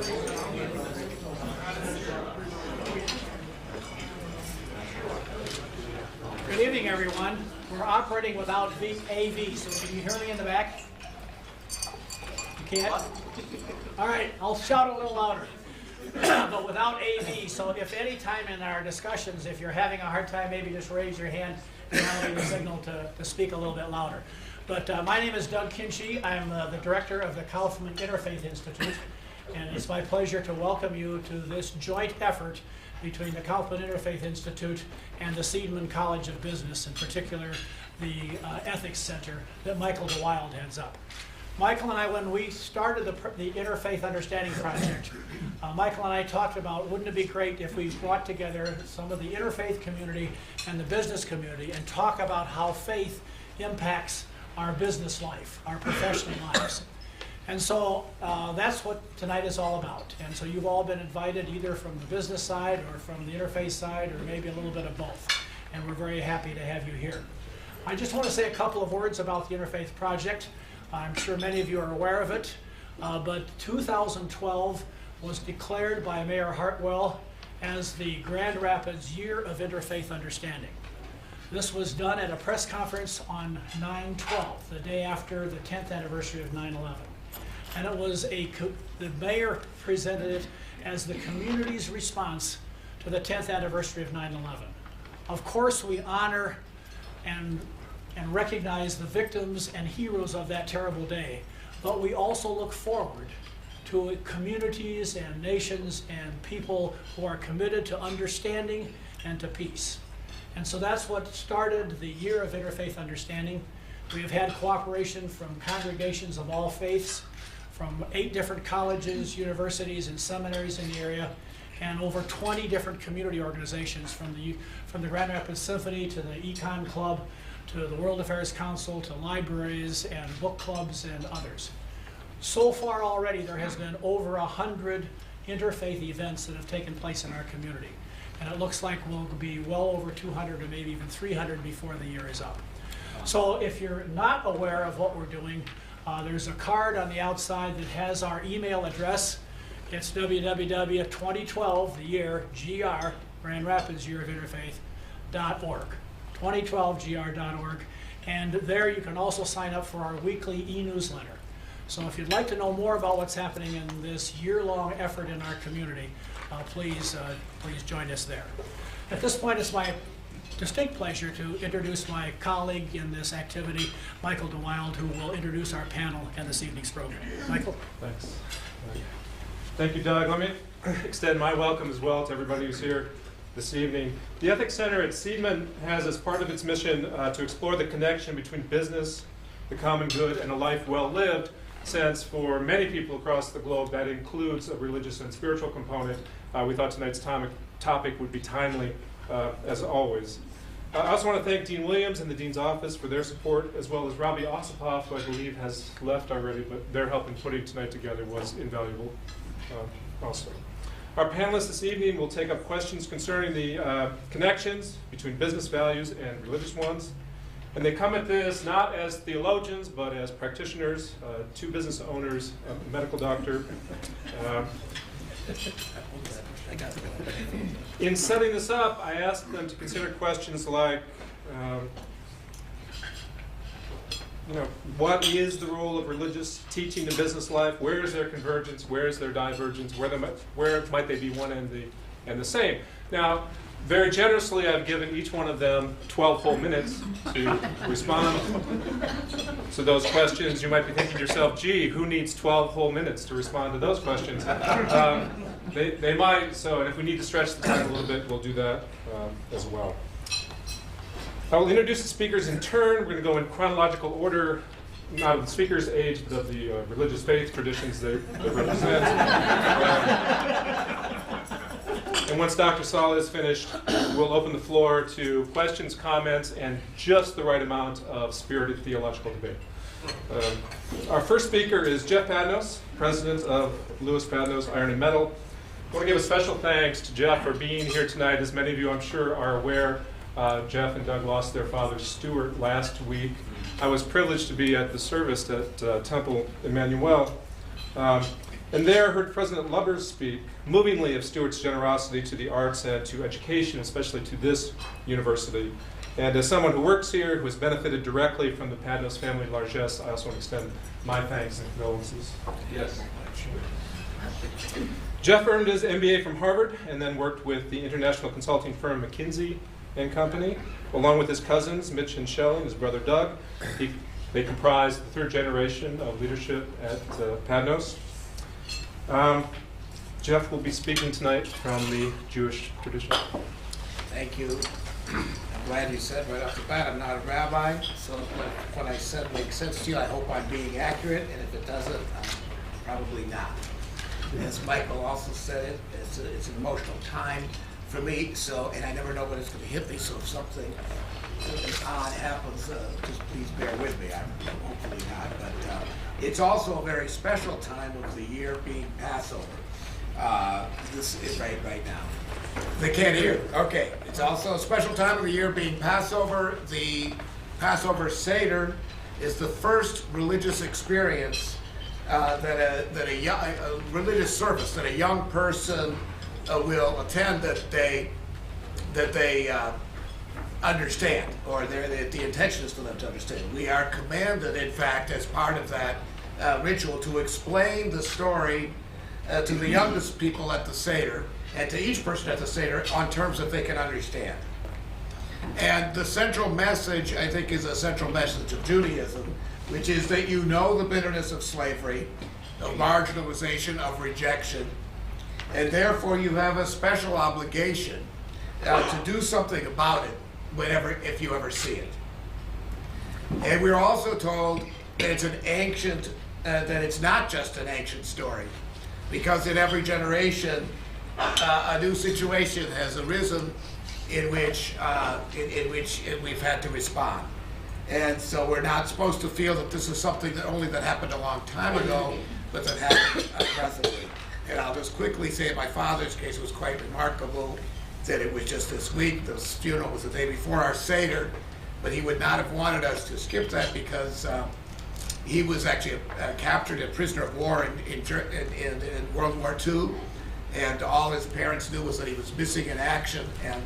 Good evening, everyone. We're operating without AV, so can you hear me in the back? You can't? All right, I'll shout a little louder. But without AV, so if any time in our discussions, if you're having a hard time, maybe just raise your hand and I'll give you a signal to speak a little bit louder. But my name is Doug Kinchy. I'm the director of the Kaufman Interfaith Institute, and it's my pleasure to welcome you to this joint effort between the Kaufman Interfaith Institute and the Seidman College of Business, in particular the Ethics Center that Michael DeWild heads up. Michael and I, when we started the Interfaith Understanding Project, Michael and I talked about, wouldn't it be great if we brought together some of the interfaith community and the business community and talk about how faith impacts our business life, our professional lives. And so that's what tonight is all about. And so you've all been invited either from the business side or from the interfaith side or maybe a little bit of both. And we're very happy to have you here. I just want to say a couple of words about the Interfaith Project. I'm sure many of you are aware of it, but 2012 was declared by Mayor Hartwell as the Grand Rapids Year of Interfaith Understanding. This was done at a press conference on 9/12, the day after the 10th anniversary of 9/11. And it was the mayor presented it as the community's response to the 10th anniversary of 9/11. Of course, we honor and recognize the victims and heroes of that terrible day, but we also look forward to communities and nations and people who are committed to understanding and to peace. And so that's what started the Year of Interfaith Understanding. We have had cooperation from congregations of all faiths, from 8 different colleges, universities, and seminaries in the area, and over 20 different community organizations, from the Grand Rapids Symphony to the Econ Club, to the World Affairs Council, to libraries and book clubs and others. So far already, there has been over 100 interfaith events that have taken place in our community. And it looks like we'll be well over 200 or maybe even 300 before the year is up. So if you're not aware of what we're doing, there's a card on the outside that has our email address. It's www.2012, the year, GR, Grand Rapids Year of Interfaith.org. 2012gr.org, and there you can also sign up for our weekly e-newsletter. So if you'd like to know more about what's happening in this year-long effort in our community, please join us there. At this point, it's my distinct pleasure to introduce my colleague in this activity, Michael DeWild, who will introduce our panel and this evening's program. Michael? Thanks. Thank you, Doug. Let me extend my welcome as well to everybody who's here this evening. The Ethics Center at Seidman has as part of its mission to explore the connection between business, the common good, and a life well lived, since for many people across the globe that includes a religious and spiritual component. We thought tonight's topic would be timely as always. I also want to thank Dean Williams and the Dean's Office for their support, as well as Robbie Osipov, who I believe has left already, but their help in putting tonight together was invaluable also. Our panelists this evening will take up questions concerning the connections between business values and religious ones. And they come at this not as theologians, but as practitioners, 2 business owners, a medical doctor. In setting this up, I asked them to consider questions like, what is the role of religious teaching in business life? Where is their convergence? Where is their divergence? Where might they be one and the same? Now, very generously, I've given each one of them 12 whole minutes to respond to those questions. You might be thinking to yourself, gee, who needs 12 whole minutes to respond to those questions? They might, and if we need to stretch the time a little bit, we'll do that as well. I will introduce the speakers in turn. We're going to go in chronological order, not of the speaker's age, but of the religious faith traditions they represent. And once Dr. Saleh is finished, we'll open the floor to questions, comments, and just the right amount of spirited theological debate. Our first speaker is Jeff Padnos, president of Lewis Padnos Iron and Metal. I want to give a special thanks to Jeff for being here tonight. As many of you, I'm sure, are aware, Jeff and Doug lost their father, Stuart, last week. I was privileged to be at the service at Temple Emmanuel. And there heard President Lubbers speak movingly of Stewart's generosity to the arts and to education, especially to this university. And as someone who works here, who has benefited directly from the Padnos family largesse, I also want to extend my thanks and condolences. Yes. Jeff earned his MBA from Harvard and then worked with the international consulting firm McKinsey & Company, along with his cousins, Mitch and Shelley, and his brother Doug. They comprise the third generation of leadership at Padnos. Jeff will be speaking tonight from the Jewish tradition. Thank you. I'm glad you said right off the bat I'm not a rabbi, so if what I said makes sense to you, I hope I'm being accurate, and if it doesn't, I'm probably not. As Michael also said it, it's an emotional time for me, so, and I never know when it's going to hit me, so if something odd happens, just please bear with me. I'm hopefully not, but it's also a very special time of the year, being Passover. This is right now. They can't hear. Okay. It's also a special time of the year, being Passover. The Passover Seder is the first religious experience that a religious service that a young person will attend that they understand, or the intention is for them to understand. We are commanded, in fact, as part of that ritual, to explain the story to the youngest people at the Seder, and to each person at the Seder on terms that they can understand. And the central message, I think, is a central message of Judaism, which is that you know the bitterness of slavery, of marginalization, of rejection, and therefore you have a special obligation to do something about it if you ever see it. And we're also told that it's an ancient, that it's not just an ancient story, because in every generation a new situation has arisen in which we've had to respond. And so we're not supposed to feel that this is something that happened a long time ago, but that happened presently. And I'll just quickly say, in my father's case, it was quite remarkable that it was just this week. The funeral was the day before our Seder, but he would not have wanted us to skip that because he was actually captured a prisoner of war in World War II, and all his parents knew was that he was missing in action, and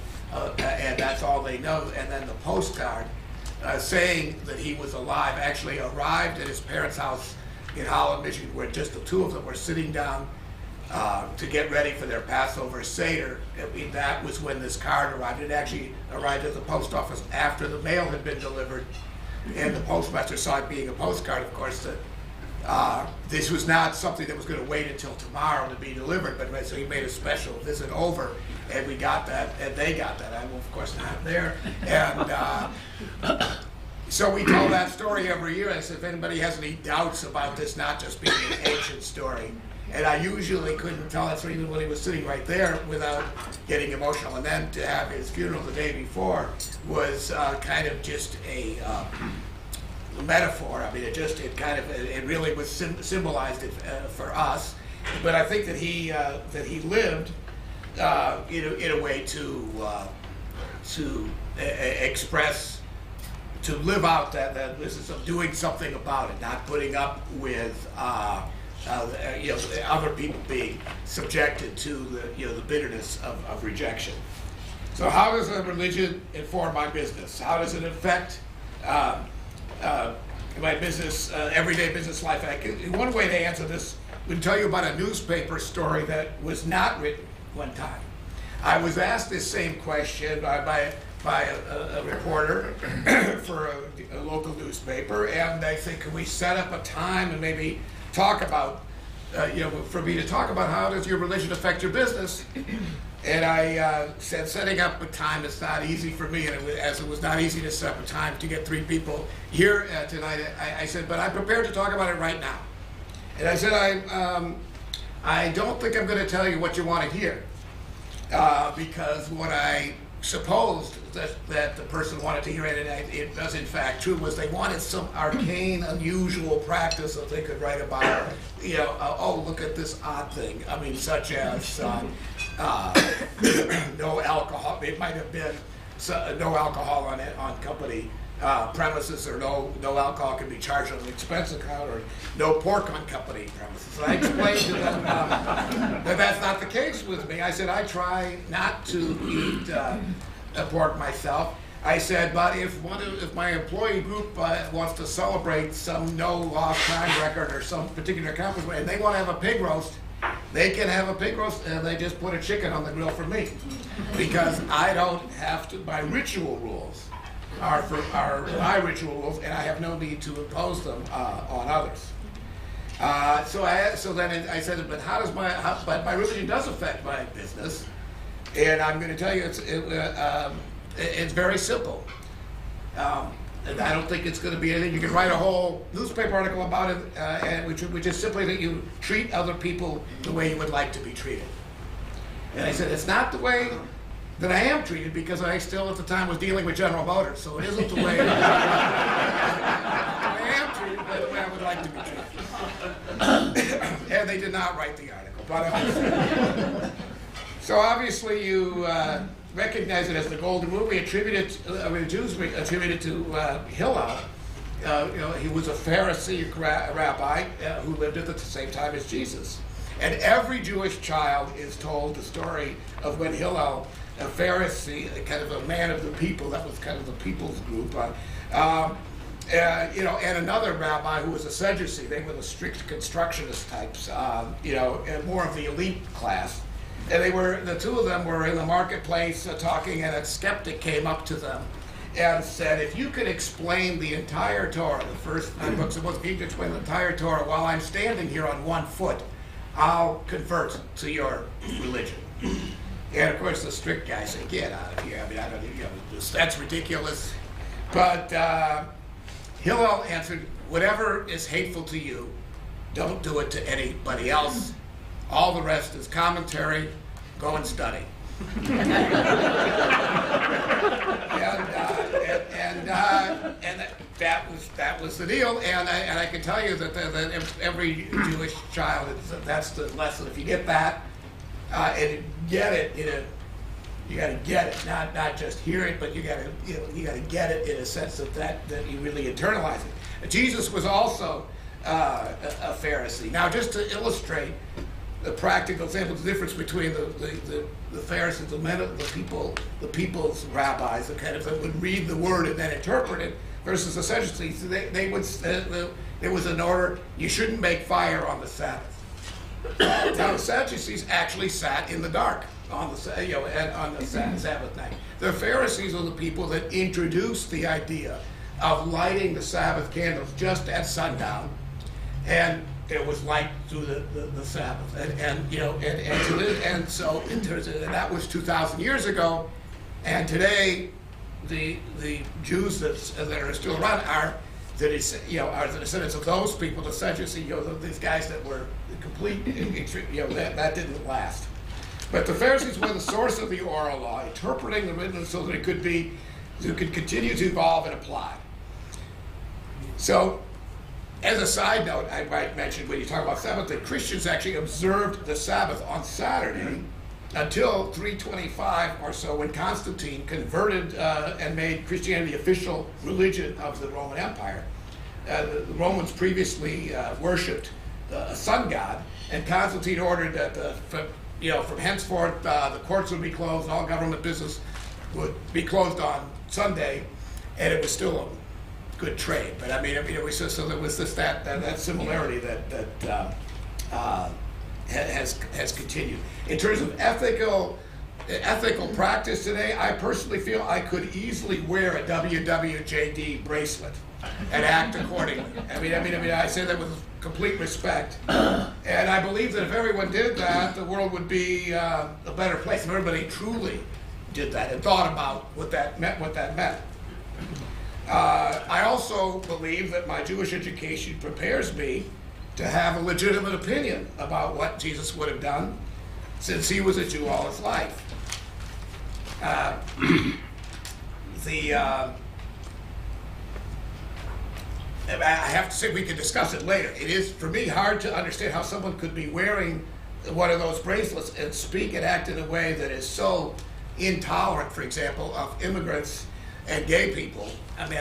that's all they know. And then the postcard saying that he was alive actually arrived at his parents' house in Holland, Michigan, where just the two of them were sitting down to get ready for their Passover Seder. That was when this card arrived. It actually arrived at the post office after the mail had been delivered, and the postmaster saw it being a postcard, of course, that this was not something that was going to wait until tomorrow to be delivered, but so he made a special visit over, and we got that, and they got that. I'm, of course, not there. And so we tell that story every year. I said, if anybody has any doubts about this not just being an ancient story, and I usually couldn't tell that story even when he was sitting right there without getting emotional. And then to have his funeral the day before was kind of just a metaphor. I mean, it really was symbolized it for us. But I think that he lived in a way to express, to live out that business of doing something about it, not putting up with other people being subjected to the bitterness of rejection. So how does a religion inform my business? How does it affect my business, everyday business life? One way to answer this would tell you about a newspaper story that was not written one time. I was asked this same question by a reporter for a local newspaper, and they said, "Can we set up a time and maybe talk about, for me to talk about how does your religion affect your business?" And I said, setting up a time is not easy for me, and as it was not easy to set up a time to get 3 people here tonight, I said, but I'm prepared to talk about it right now. And I said, I don't think I'm going to tell you what you want to hear, because what I supposed that the person wanted to hear, and it was in fact true, was they wanted some arcane, unusual practice that they could write about. Oh, look at this odd thing. I mean, such as no alcohol. It might have been no alcohol on company premises, or no alcohol can be charged on an expense account, or no pork on company premises. And I explained to them that that's not the case with me. I said I try not to eat pork myself. I said, but if my employee group wants to celebrate some no lost time record or some particular accomplishment, and they want to have a pig roast, they can have a pig roast, and they just put a chicken on the grill for me, because I don't have to. My ritual rules are my ritual rules, and I have no need to impose them on others. So then I said, but but my religion does affect my business, and I'm going to tell you it's very simple. And I don't think it's going to be anything. You can write a whole newspaper article about it, which is simply that you treat other people the way you would like to be treated. And I said, it's not the way that I am treated, because I still at the time was dealing with General Motors, so it isn't the way I am treated, but the way I would like to be treated. And they did not write the article, but so obviously you recognize it as the golden rule. The Jews attributed to Hillel. He was a Pharisee rabbi who lived at the same time as Jesus. And every Jewish child is told the story of when Hillel, a Pharisee, kind of a man of the people, that was kind of the people's group, and another rabbi who was a Sadducee. They were the strict constructionist types, and more of the elite class. And the two of them were in the marketplace talking, and a skeptic came up to them and said, if you could explain the entire Torah, the first 9 books of Moses, if you could explain the entire Torah while I'm standing here on one foot, I'll convert to your religion. And of course the strict guy said, get out of here. I mean, I don't, that's ridiculous. But Hillel answered, whatever is hateful to you, don't do it to anybody else. All the rest is commentary. Go and study. And that was the deal. And I can tell you that every Jewish child, that's the lesson. If you get that and get it you got to get it, not just hear it, but you got to get it in a sense that you really internalize it. Jesus was also a Pharisee. Now, just to illustrate the practical example, the difference between the Pharisees, the people's rabbis, that would read the word and then interpret it, versus the Sadducees. There was an order: you shouldn't make fire on the Sabbath. Now the Sadducees actually sat in the dark on the Sabbath night. The Pharisees are the people that introduced the idea of lighting the Sabbath candles just at sundown, and it was light through the Sabbath, and so in terms of, and that was 2,000 years ago, and today the Jews that are still around are the descendants of those people, the Sadducees, these guys that were complete, that didn't last. But the Pharisees were the source of the oral law, interpreting the written so that it could continue to evolve and apply. So, as a side note, I might mention, when you talk about Sabbath, that Christians actually observed the Sabbath on Saturday until 325 or so, when Constantine converted and made Christianity the official religion of the Roman Empire. The Romans previously worshipped a sun god, and Constantine ordered that from henceforth the courts would be closed, all government business would be closed on Sunday, and it was still a good trade. But I mean, it was just, so there was just that similarity that has continued. In terms of ethical practice today, I personally feel I could easily wear a WWJD bracelet and act accordingly. I mean, I say that with complete respect, and I believe that if everyone did that, the world would be a better place. If everybody truly did that and thought about what that meant. I also believe that my Jewish education prepares me to have a legitimate opinion about what Jesus would have done, since he was a Jew all his life. I have to say, we can discuss it later. It is, for me, hard to understand how someone could be wearing one of those bracelets and speak and act in a way that is so intolerant, for example, of immigrants and gay people. I mean,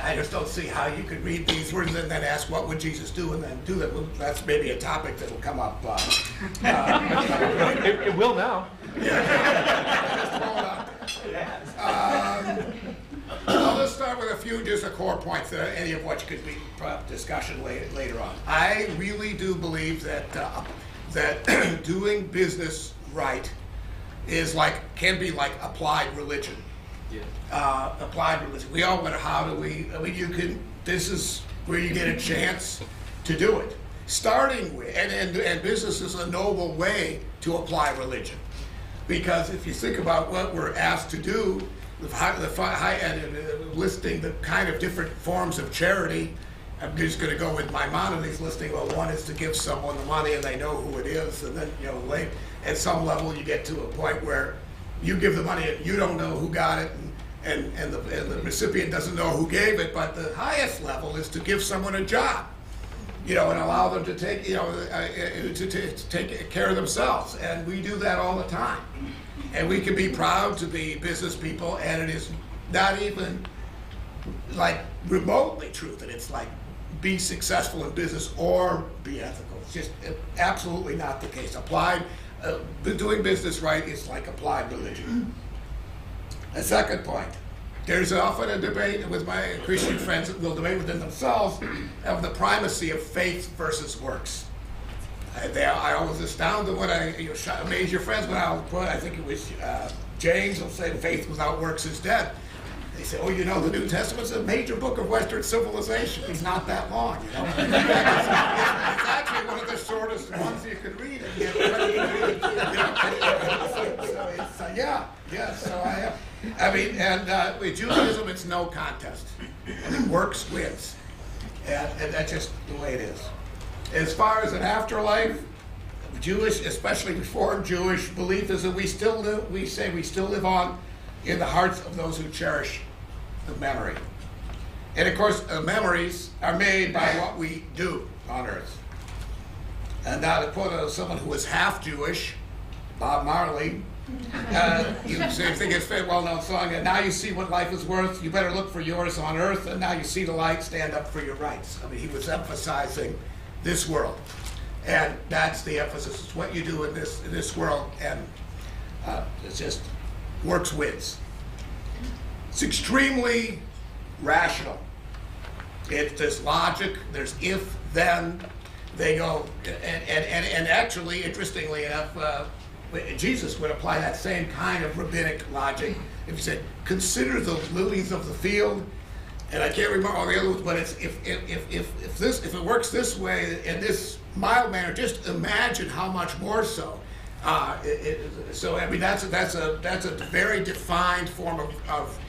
I just don't see how you could read these words and then ask, what would Jesus do, and then do that. Well, that's maybe a topic that will come up. It will now. I'll just start with a few just core points, any of which could be discussion later on. I really do believe that that doing business right can be like applied religion. Applied religion. We all wonder, how do we? I mean, this is where you get a chance to do it. Starting with, and business is a noble way to apply religion, because if you think about what we're asked to do, listing the kind of different forms of charity, I'm just going to go with Maimonides listing. Well, one is to give someone the money and they know who it is, and then at some level you get to a point where you give the money and you don't know who got it, and the recipient doesn't know who gave it. But the highest level is to give someone a job, and allow them to take to take care of themselves, and we do that all the time. And we can be proud to be business people, and it is not even like remotely true that it's like be successful in business or be ethical. It's just absolutely not the case. Doing business right is like applied religion. A second point, there's often a debate with my Christian friends that will debate within themselves of the primacy of faith versus works. I always astounded when I amaze your friends when I think it was James will say faith without works is dead. They say, the New Testament's a major book of Western civilization. It's not that long, In fact, it's actually one of the shortest ones you could read. With Judaism, it's no contest. Works wins. And that's just the way it is. As far as an afterlife, Jewish, especially Reformed Jewish belief is that we still live on in the hearts of those who cherish the memory. And of course, memories are made by what we do on earth. And now to quote someone who was half Jewish, Bob Marley, you think it's a well-known song, and now you see what life is worth, you better look for yours on earth, and now you see the light, stand up for your rights. I mean, he was emphasizing this world, and that's the emphasis. It's what you do in this world, and it's just works wins. It's extremely rational. There's logic. There's if then. They go and actually, interestingly enough, Jesus would apply that same kind of rabbinic logic. If he said, "Consider the lilies of the field." And I can't remember all the other ones, but it's if it works this way in this mild manner, just imagine how much more so. So I mean that's a very defined form of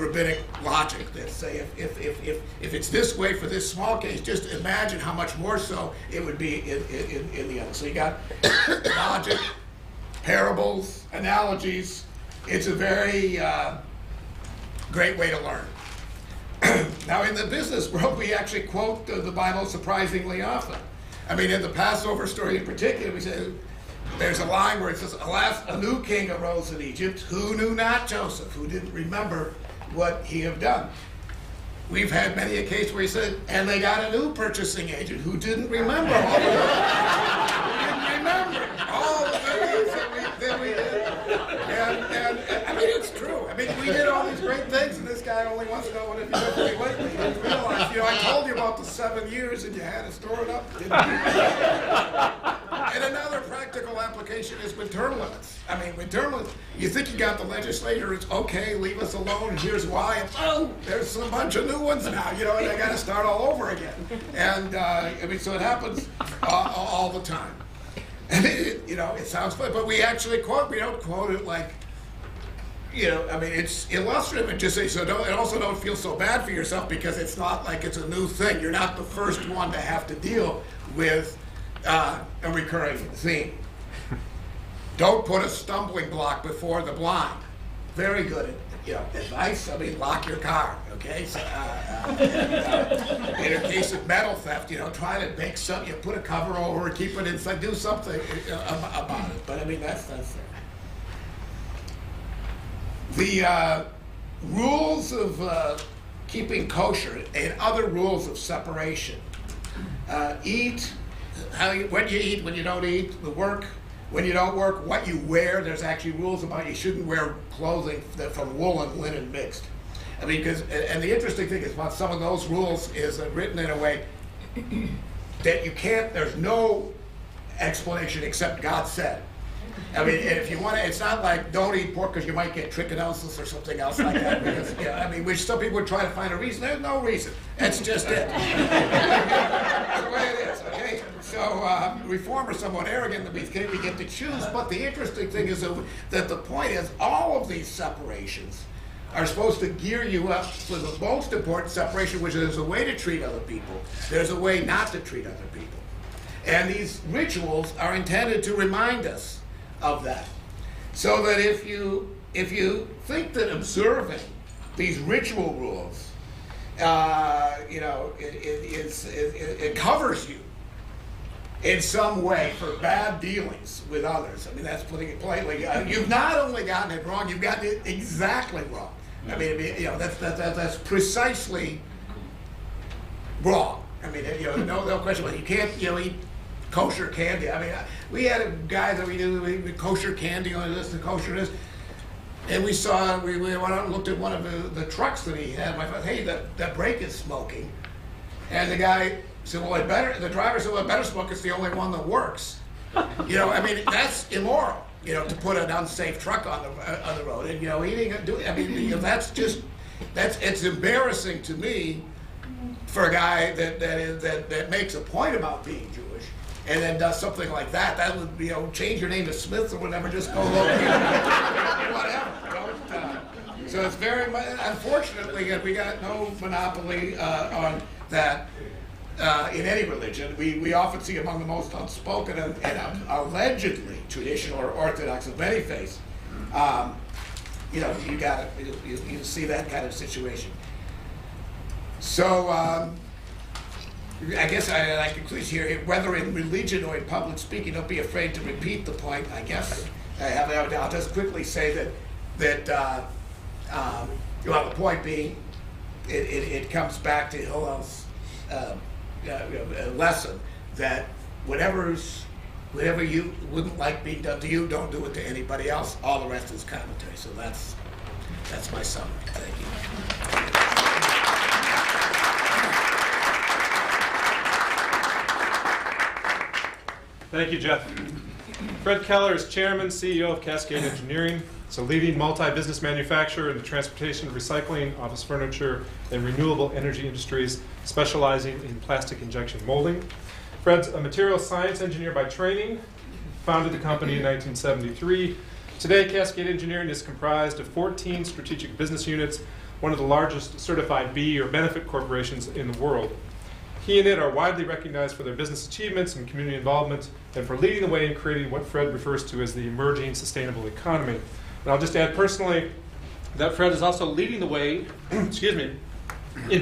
rabbinic logic that say if it's this way for this small case, just imagine how much more so it would be in the other. So you got logic, parables, analogies. It's a very great way to learn. Now, in the business world, we actually quote the Bible surprisingly often. I mean, in the Passover story in particular, we say there's a line where it says, "Alas, a new king arose in Egypt, who knew not Joseph," who didn't remember what he had done. We've had many a case where he said, "And they got a new purchasing agent who didn't remember all the things that we did." And I mean, it's true. I mean, we did all these great things, and this guy only wants to know what have you done for me lately. He didn't realize, I told you about the 7 years, and you had to store it up. Didn't you? And another practical application is with term limits. I mean, with term limits, you think you got the legislature, it's okay, leave us alone, and here's why. And, there's a bunch of new ones now, and they got to start all over again. And I mean, so it happens all the time. And it sounds funny, but we actually quote. We don't quote it like, I mean, it's illustrative and just say so. Don't feel so bad for yourself because it's not like it's a new thing. You're not the first one to have to deal with a recurring theme. Don't put a stumbling block before the blind. Very good advice. I mean, lock your car. Okay. So, in a case of metal theft, try to make something. Put a cover over it, keep it inside, do something about it. But I mean, that's there. rules of keeping kosher and other rules of separation. Eat, when you eat, when you don't eat, the work, when you don't work, what you wear. There's actually rules about you shouldn't wear clothing from wool and linen mixed. I mean, and the interesting thing is about some of those rules is written in a way that you can't, there's no explanation except God said. I mean, if you want to, it's not like don't eat pork because you might get trichinosis or something else like that. Because, I mean, which some people would try to find a reason. There's no reason. That's just it. That's the way it is, okay? So reformers are somewhat arrogant that we get to choose. But the interesting thing is that the point is all of these separations are supposed to gear you up for the most important separation, which is there's a way to treat other people. There's a way not to treat other people. And these rituals are intended to remind us of that. So that if you think that observing these ritual rules, it covers you in some way for bad dealings with others. I mean, that's putting it plainly. You've not only gotten it wrong, you've gotten it exactly wrong. I mean, that's precisely wrong. I mean, no question. But you can't, eat kosher candy. I mean, we had a guy that we knew kosher candy on this and kosher this, and we went out and looked at one of the trucks that he had. And I thought, hey, that brake is smoking, and the guy said, well, the driver said, well, it better smoke. It's the only one that works. I mean, that's immoral. To put an unsafe truck on the road, and it's embarrassing to me for a guy that makes a point about being Jewish and then does something like that. That would change your name to Smith or whatever, just go local, whatever. So it's very much, unfortunately, we got no monopoly on that. In any religion, we often see among the most unspoken and allegedly traditional or orthodox of many faiths, you see that kind of situation. So I guess I conclude here, whether in religion or in public speaking, don't be afraid to repeat the point. I guess I'll just quickly say that the point being, it comes back to Hillel's a lesson that whatever you wouldn't like being done to you, don't do it to anybody else. All the rest is commentary. So that's my summary. Thank you. Thank you, Jeff. Fred Keller is Chairman, CEO of Cascade Engineering. It's a leading multi-business manufacturer in the transportation, recycling, office furniture, and renewable energy industries, specializing in plastic injection molding. Fred's a material science engineer by training, founded the company in 1973. Today, Cascade Engineering is comprised of 14 strategic business units, one of the largest certified B or benefit corporations in the world. He and it are widely recognized for their business achievements and community involvement, and for leading the way in creating what Fred refers to as the emerging sustainable economy. And I'll just add personally that Fred is also leading the way, in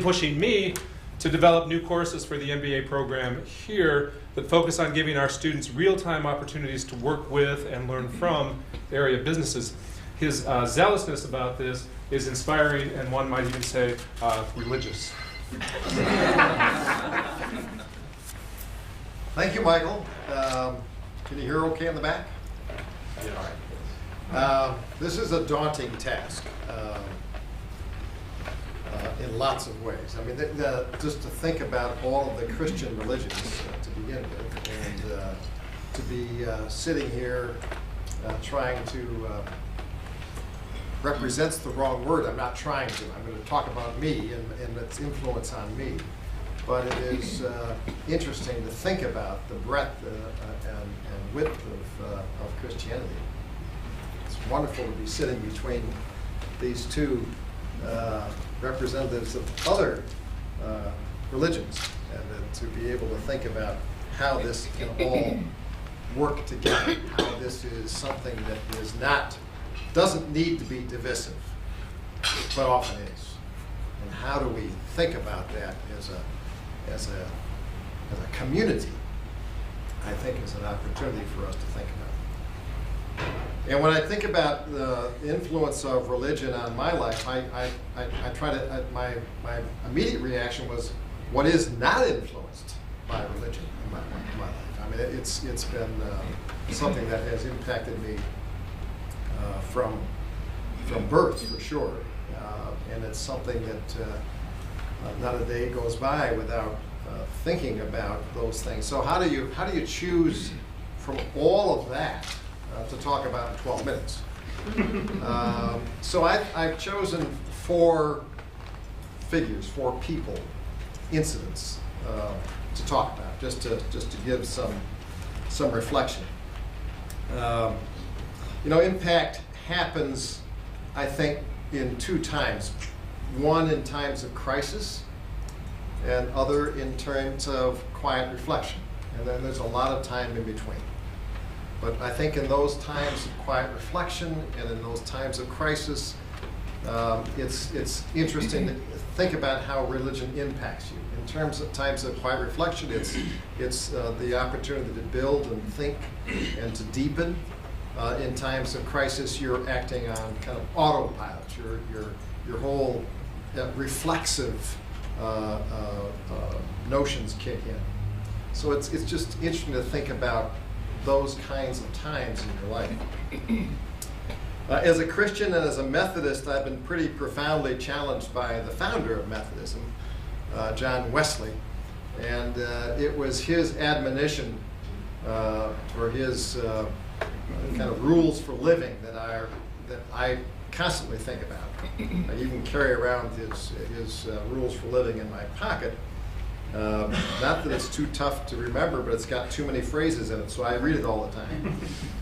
pushing me to develop new courses for the MBA program here that focus on giving our students real-time opportunities to work with and learn from area businesses. His zealousness about this is inspiring, and one might even say religious. Thank you, Michael. Can you hear okay in the back? Yeah. All right. This is a daunting task in lots of ways. I mean, just to think about all of the Christian religions to begin with, and to be sitting here trying to represents the wrong word. I'm not trying to. I'm going to talk about me and its influence on me. But it is interesting to think about the breadth and width of Christianity. It's wonderful to be sitting between these two representatives of other religions, and to be able to think about how this can all work together, how this is something that doesn't need to be divisive, but often is. And how do we think about that as a community, I think is an opportunity for us to think about. And when I think about the influence of religion on my life, I try to, my immediate reaction was, what is not influenced by religion in my life? I mean, it's been something that has impacted me from birth, for sure. And it's something that not a day goes by without thinking about those things. So how do you choose from all of that to talk about in 12 minutes? So I've chosen 4 figures, 4 people, incidents to talk about, just to give some reflection. Impact happens, I think, in 2 times. One in times of crisis, and other in terms of quiet reflection. And then there's a lot of time in between. But I think in those times of quiet reflection and in those times of crisis, it's interesting to think about how religion impacts you. In terms of times of quiet reflection, it's the opportunity to build and think and to deepen. In times of crisis, you're acting on kind of autopilot. Your whole reflexive notions kick in. So it's just interesting to think about those kinds of times in your life. As a Christian and as a Methodist, I've been pretty profoundly challenged by the founder of Methodism, John Wesley, and it was his admonition or his kind of rules for living that I constantly think about. I even carry around his rules for living in my pocket. Not that it's too tough to remember, but it's got too many phrases in it, so I read it all the time.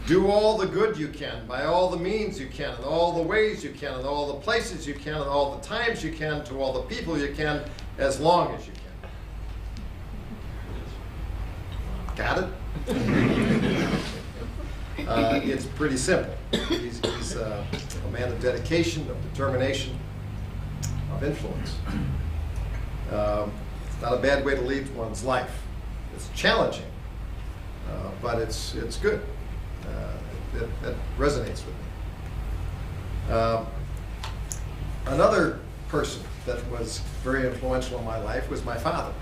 Do all the good you can, by all the means you can, in all the ways you can, in all the places you can, in all the times you can, to all the people you can, as long as you can. Got it? It's pretty simple. He's a man of dedication, of determination, of influence. It's not a bad way to lead one's life. It's challenging, but it's good. That resonates with me. Another person that was very influential in my life was my father.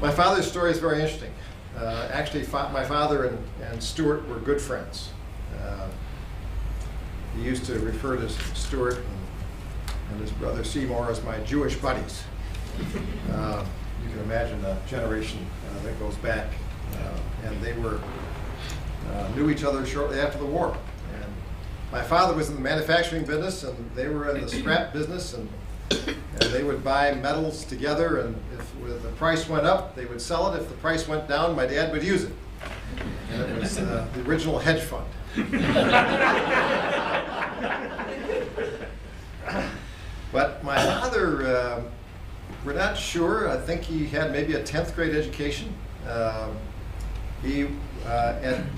My father's story is very interesting. Actually, my father and Stuart were good friends. He used to refer to Stuart and his brother Seymour as my Jewish buddies. You can imagine a generation that goes back, and they knew each other shortly after the war. And my father was in the manufacturing business, and they were in the scrap business, and they would buy metals together, and if the price went up, they would sell it. If the price went down, my dad would use it. And it was the original hedge fund. But my father, we're not sure. I think he had maybe a 10th grade education. He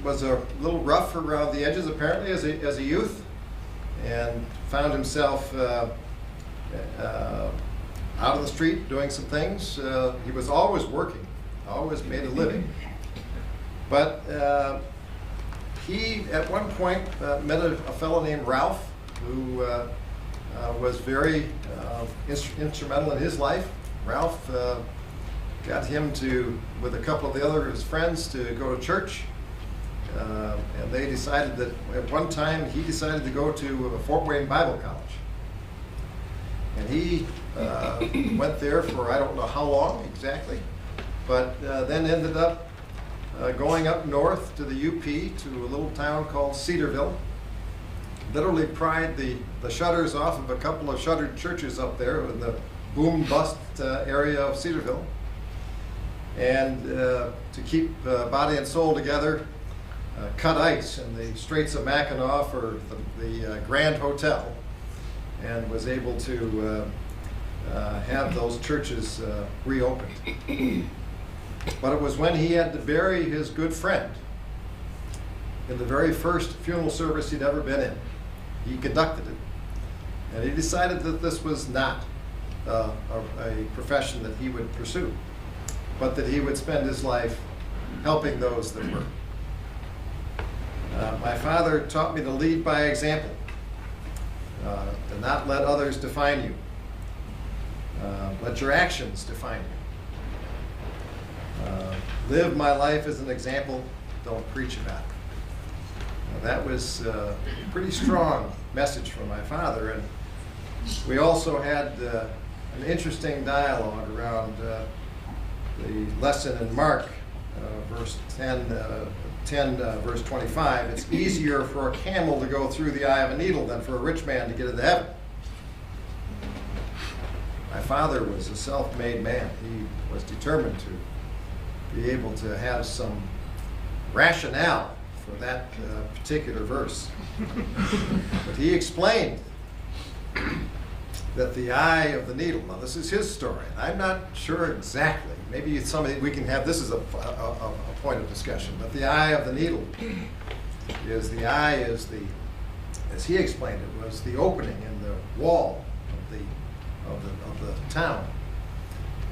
was a little rough around the edges, apparently, as a youth, and found himself out of the street doing some things. He was always working, always made a living. But he, at one point, met a fellow named Ralph, who was very instrumental in his life. Ralph got him to, with a couple of the other his friends, to go to church. And they decided that, at one time, he decided to go to Fort Wayne Bible College. And he went there for I don't know how long exactly, but then ended up going up north to the UP to a little town called Cedarville. Literally pried the shutters off of a couple of shuttered churches up there in the boom bust area of Cedarville. And to keep body and soul together, cut ice in the Straits of Mackinac or the Grand Hotel, and was able to have those churches reopened. But it was when he had to bury his good friend in the very first funeral service he'd ever been in. He conducted it. And he decided that this was not a profession that he would pursue, but that he would spend his life helping those that were. My father taught me to lead by example, to not let others define you. Let your actions define you. Live my life as an example, don't preach about it. That was a pretty strong message from my father, and we also had an interesting dialogue around the lesson in Mark, verse 10, verse 25. It's easier for a camel to go through the eye of a needle than for a rich man to get into heaven. My father was a self-made man. He was determined to be able to have some rationale for that particular verse. But he explained that the eye of the needle, now this is his story, and I'm not sure exactly, maybe it's something we can have, this is a point of discussion, but the eye of the needle is the eye is the, as he explained it, was the opening in the wall of the town,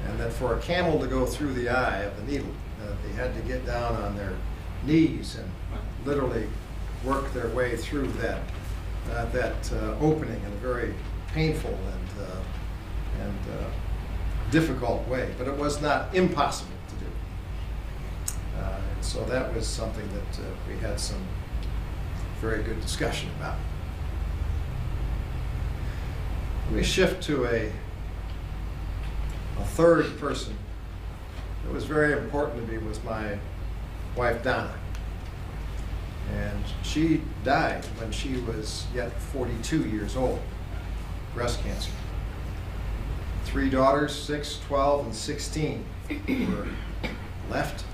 and that for a camel to go through the eye of the needle, they had to get down on their knees and literally work their way through that opening in a very painful and difficult way, but it was not impossible to do. And so that was something that we had some very good discussion about. Let me shift to a third person that was very important to me, was my wife Donna. And she died when she was yet 42 years old, breast cancer. 3 daughters, 6, 12, and 16 were left.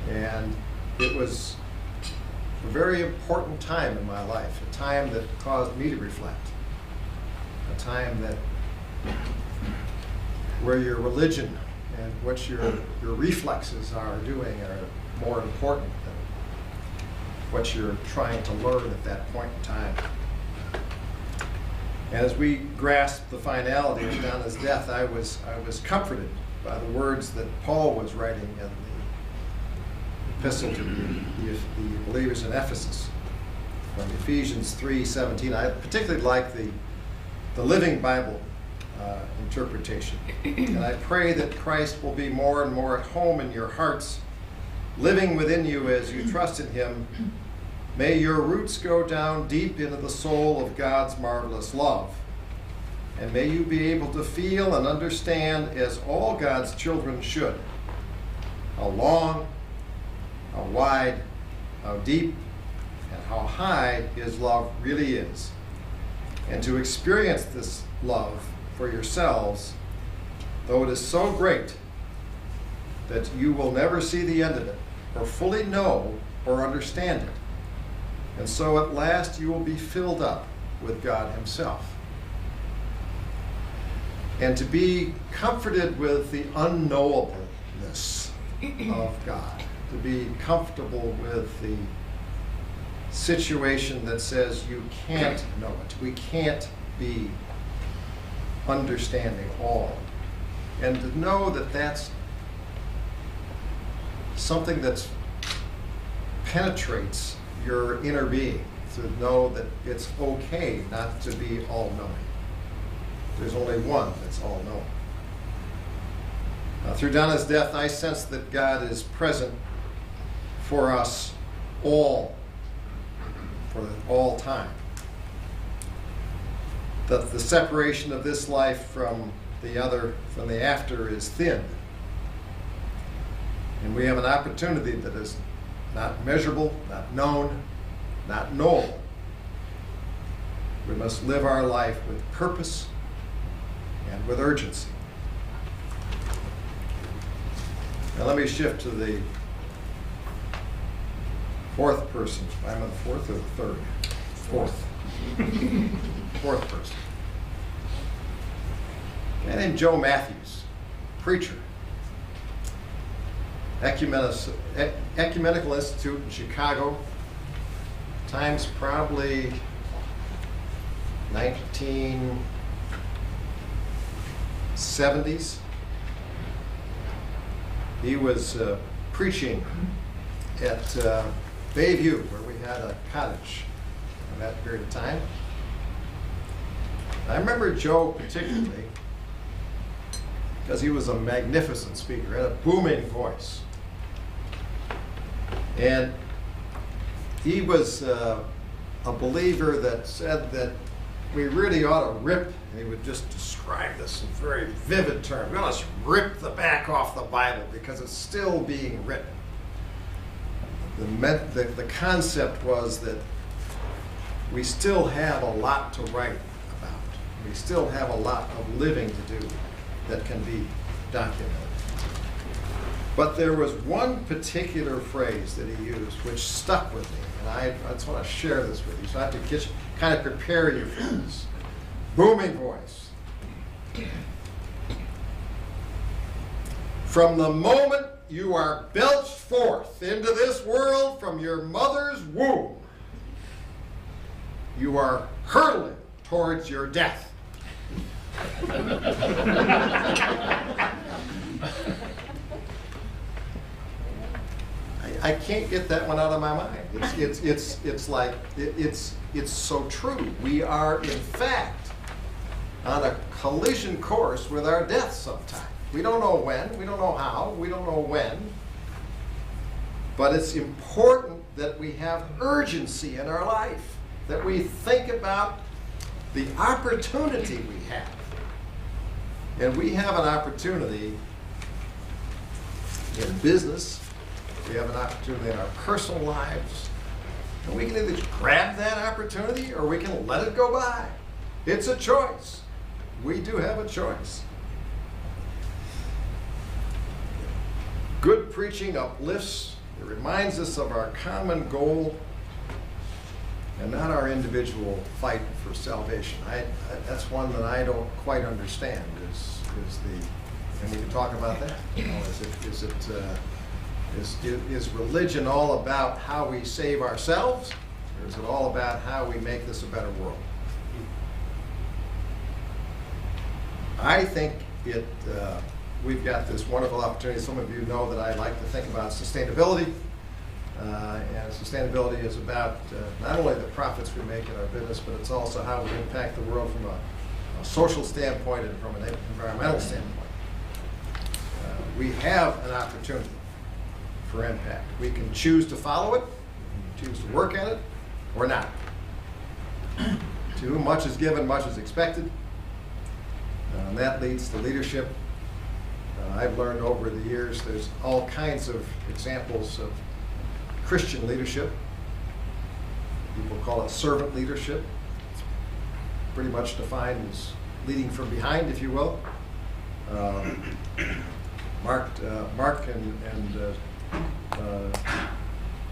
And it was a very important time in my life, a time that caused me to reflect, a time that where your religion and what your reflexes are doing are more important than what you're trying to learn at that point in time. And as we grasped the finality of Donna's death, I was comforted by the words that Paul was writing in the epistle to the believers in Ephesus, from Ephesians 3:17. I particularly like the Living Bible interpretation. And I pray that Christ will be more and more at home in your hearts, living within you as you trust in him. May your roots go down deep into the soul of God's marvelous love. And may you be able to feel and understand, as all God's children should, how long, how wide, how deep, and how high his love really is. And to experience this love for yourselves, though it is so great that you will never see the end of it, or fully know or understand it. And so at last you will be filled up with God himself. And to be comforted with the unknowableness of God, to be comfortable with the situation that says you can't know it. We can't be understanding all. And to know that that's something that penetrates your inner being, to know that it's okay not to be all-knowing. There's only one that's all-knowing. Through Donna's death, I sense that God is present for us all, for all time. That the separation of this life from the other, from the after, is thin. And we have an opportunity that is not measurable, not known, not knowable. We must live our life with purpose and with urgency. Now let me shift to the fourth person. I'm on the fourth or the third? Fourth. Fourth person. A guy named Joe Matthews, preacher. Ecumenical Institute in Chicago, times probably 1970s. He was preaching at Bayview, where we had a cottage in that period of time. I remember Joe particularly because he was a magnificent speaker, had a booming voice. And he was a believer that said that we really ought to rip, and he would just describe this in very vivid terms. We ought to rip the back off the Bible because it's still being written. The concept was that we still have a lot to write about. We still have a lot of living to do that can be documented. But there was one particular phrase that he used which stuck with me, and I just want to share this with you. So I have to kind of prepare you for this. Booming voice. From the moment you are belched forth into this world from your mother's womb, you are hurtling towards your death. I can't get that one out of my mind. It's so true. We are in fact on a collision course with our death sometime. We don't know when, we don't know how, we don't know when, but it's important that we have urgency in our life, that we think about the opportunity we have. And we have an opportunity in business, we have an opportunity in our personal lives, and we can either grab that opportunity or we can let it go by. It's a choice. We do have a choice. Good preaching uplifts, it reminds us of our common goal and not our individual fight for salvation. That's one that I don't quite understand. And we can talk about that. You know, is religion all about how we save ourselves, or is it all about how we make this a better world? I think we've got this wonderful opportunity. Some of you know that I like to think about sustainability. And sustainability is about not only the profits we make in our business, but it's also how we impact the world from a social standpoint and from an environmental standpoint. We have an opportunity for impact. We can choose to follow it, we can choose to work at it, or not. To whom much is given, much is expected. And that leads to leadership. I've learned over the years there's all kinds of examples of Christian leadership. People call it servant leadership. It's pretty much defined as leading from behind, if you will. Mark and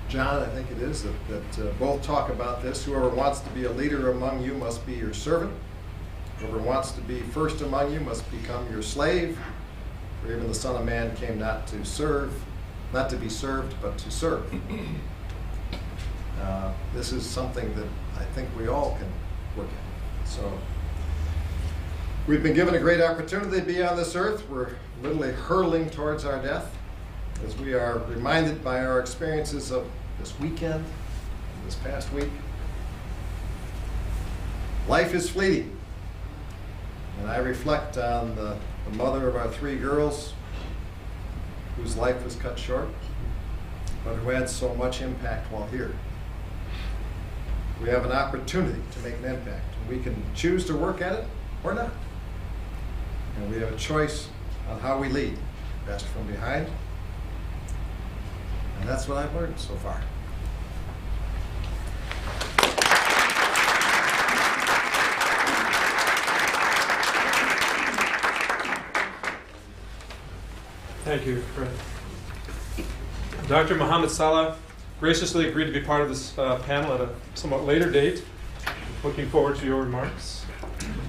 John, I think it is, that both talk about this. Whoever wants to be a leader among you must be your servant. Whoever wants to be first among you must become your slave. For even the Son of Man came not to be served, but to serve. This is something that I think we all can work at. So we've been given a great opportunity to be on this earth. We're literally hurtling towards our death as we are reminded by our experiences of this weekend, this past week. Life is fleeting. And I reflect on the mother of our 3 girls whose life was cut short, but who had so much impact while here. We have an opportunity to make an impact. We can choose to work at it or not. And we have a choice on how we lead, best from behind. And that's what I've learned so far. Thank you, Fred. Dr. Mohammad Saleh graciously agreed to be part of this panel at a somewhat later date. Looking forward to your remarks.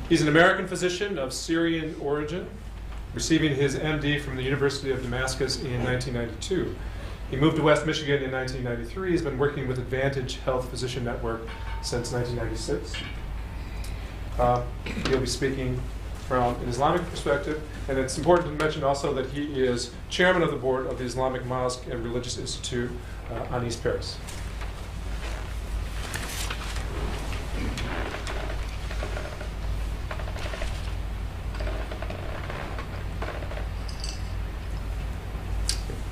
He's an American physician of Syrian origin, receiving his MD from the University of Damascus in 1992. He moved to West Michigan in 1993. He's been working with Advantage Health Physician Network since 1996. He'll be speaking from an Islamic perspective, and it's important to mention also that he is chairman of the board of the Islamic Mosque and Religious Institute on East Paris.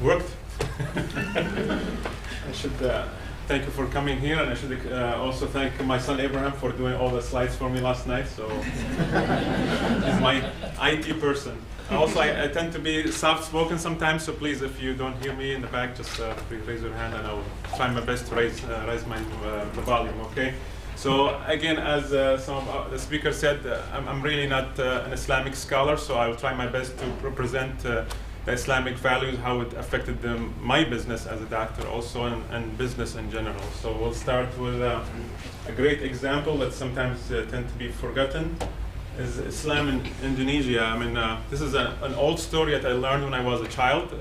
worked. I should thank you for coming here, and I should also thank my son Abraham for doing all the slides for me last night. So he's my IT person. Also, I tend to be soft-spoken sometimes, so please, if you don't hear me in the back, just please raise your hand, and I will try my best to raise my the volume. Okay. So again, as some of the speakers said, I'm really not an Islamic scholar, so I will try my best to represent the Islamic values, how it affected my business as a doctor also, and business in general. So we'll start with a great example that sometimes tend to be forgotten, is Islam in Indonesia. I mean, this is an old story that I learned when I was a child.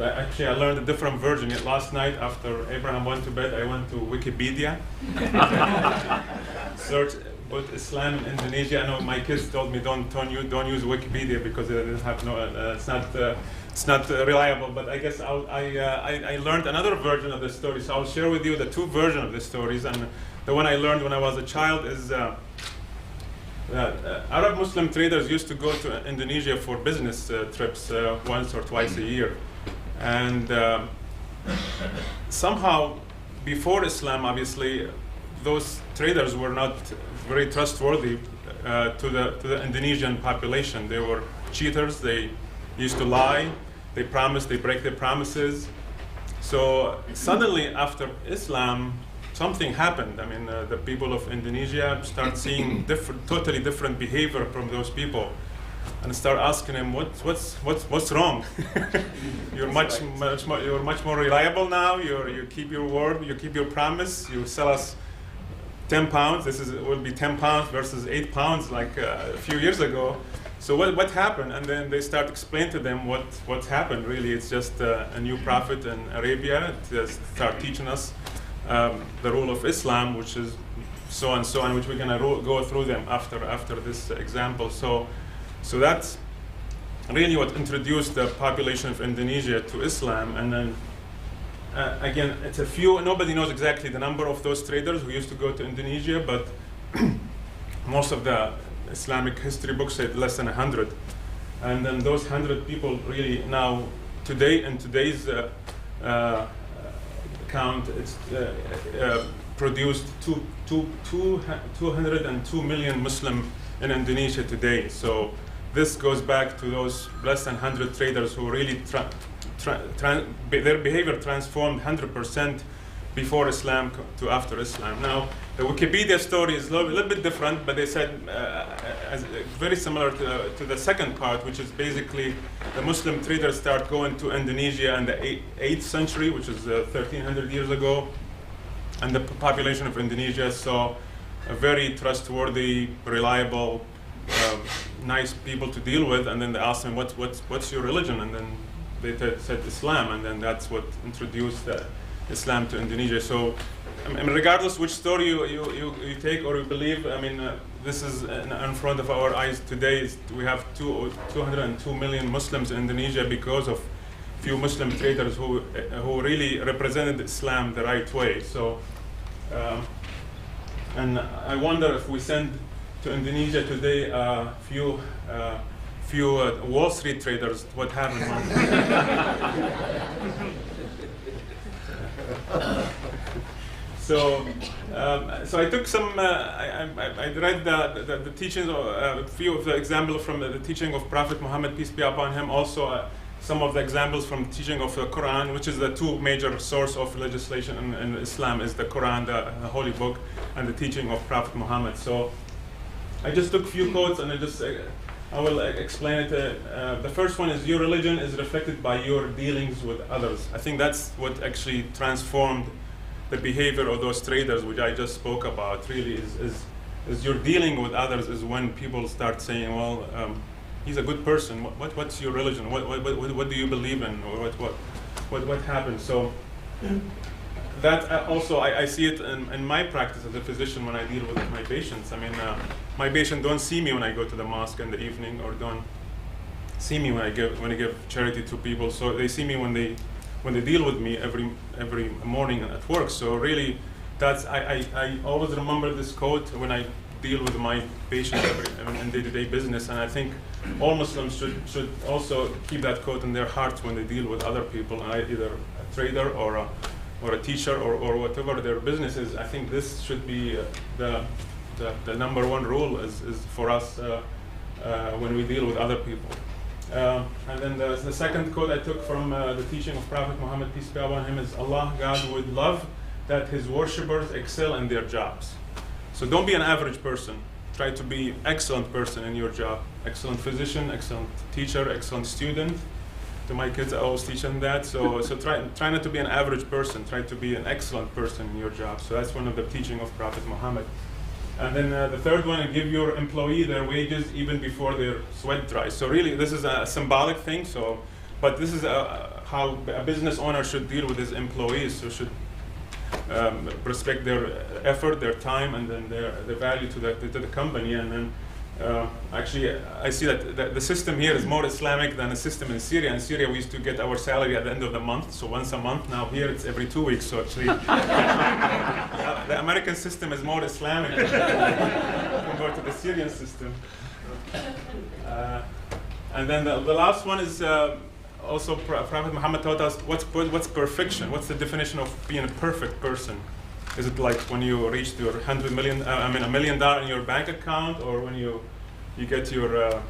Actually, I learned a different version. Yet last night, after Abraham went to bed, I went to Wikipedia, search about Islam in Indonesia. I know my kids told me don't use Wikipedia because it doesn't have it's not reliable. But I guess I learned another version of the story. So I'll share with you the two versions of the stories. And the one I learned when I was a child is Arab Muslim traders used to go to Indonesia for business trips once or twice a year. And somehow, before Islam, obviously, those traders were not very trustworthy to the Indonesian population. They were cheaters. They used to lie. They promised. They break their promises. So suddenly, after Islam, something happened. I mean, the people of Indonesia start seeing totally different behavior from those people, and start asking them, what's wrong? You're much more reliable now. You keep your word. You keep your promise. You sell us 10 pounds. It will be 10 pounds versus 8 pounds like a few years ago. So what happened? And then they start explaining to them what's happened. Really, it's just a new prophet in Arabia to start teaching us the rule of Islam, which is so and so, and which we're gonna go through them after this example. So that's really what introduced the population of Indonesia to Islam. And then again, it's a few. Nobody knows exactly the number of those traders who used to go to Indonesia, but most of the Islamic history books say less than 100. And then those 100 people really now today in today's count, it's produced 202 million Muslim in Indonesia today. So this goes back to those less than 100 traders who really their behavior transformed 100% before Islam to after Islam. Now, the Wikipedia story is a little bit different, but they said very similar to the second part, which is basically the Muslim traders start going to Indonesia in the 8th century, which is 1,300 years ago, and the population of Indonesia saw a very trustworthy, reliable, nice people to deal with, and then they asked them, what's your religion? And then they said Islam, and then that's what introduced Islam to Indonesia. So, I mean, regardless which story you take or you believe, I mean, this is in front of our eyes today. We have 202 million Muslims in Indonesia because of few Muslim traders who really represented Islam the right way. So, and I wonder if we send to Indonesia today a few Wall Street traders, what happened? So I took some. I read the teachings of a few of the examples from the teaching of Prophet Muhammad, peace be upon him. Also, some of the examples from teaching of the Quran, which is the two major source of legislation in Islam, is the Quran, the holy book, and the teaching of Prophet Muhammad. So I just took a few quotes and I will explain it. The first one is, your religion is reflected by your dealings with others. I think that's what actually transformed the behavior of those traders, which I just spoke about. Really, is your dealing with others is when people start saying, well, he's a good person. What's your religion? What do you believe in? Or what happened? So that also I see it in my practice as a physician when I deal with my patients. I mean, my patients don't see me when I go to the mosque in the evening, or don't see me when I give charity to people. So they see me when they deal with me every morning at work. So really, that's I always remember this quote when I deal with my patients in day-to-day business, and I think all Muslims should also keep that quote in their hearts when they deal with other people, either a trader or a teacher or whatever their business is. I think this should be the number one rule is for us when we deal with other people. And then the second quote I took from the teaching of Prophet Muhammad, peace be upon him, is Allah, God would love that his worshippers excel in their jobs. So don't be an average person. Try to be excellent person in your job. Excellent physician, excellent teacher, excellent student. To my kids, I always teach them that. So try not to be an average person. Try to be an excellent person in your job. So that's one of the teaching of Prophet Muhammad. And then the third one, give your employee their wages even before their sweat dries. So really, this is a symbolic thing. But this is how a business owner should deal with his employees. So should respect their effort, their time, and then the value to the company. And then actually, I see that the system here is more Islamic than the system in Syria. In Syria, we used to get our salary at the end of the month, so once a month. Now here, it's every 2 weeks. So actually, the American system is more Islamic compared to the Syrian system. And then the last one is also Prophet Muhammad taught us what's perfection. What's the definition of being a perfect person? Is it like when you reach your $1 million in your bank account, or when you get your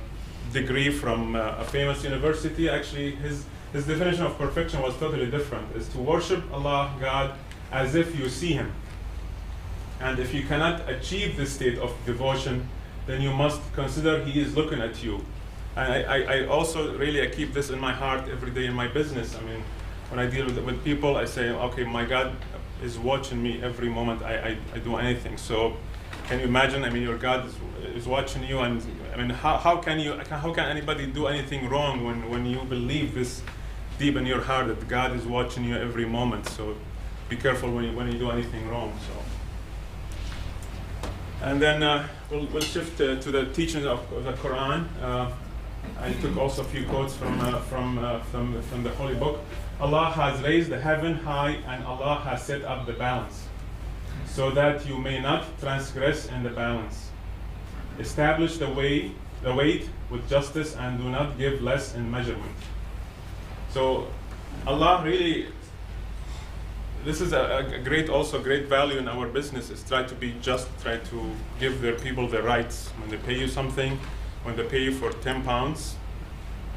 degree from a famous university? Actually, his definition of perfection was totally different. Is to worship Allah, God, as if you see Him. And if you cannot achieve this state of devotion, then you must consider He is looking at you. And I also really keep this in my heart every day in my business. I mean, when I deal with people, I say, okay, my God is watching me every moment I do anything. So can you imagine? I mean, your God is watching you, and I mean, how can anybody do anything wrong when you believe this deep in your heart that God is watching you every moment? So be careful when you do anything wrong. So, and then we'll shift to the teachings of the Quran. I took also a few quotes from the Holy Book. Allah has raised the heaven high, and Allah has set up the balance, so that you may not transgress in the balance. Establish the weight with justice, and do not give less in measurement. So Allah really, this is a great value in our business, is try to be just, try to give their people their rights. When they pay you something, when they pay you for £10,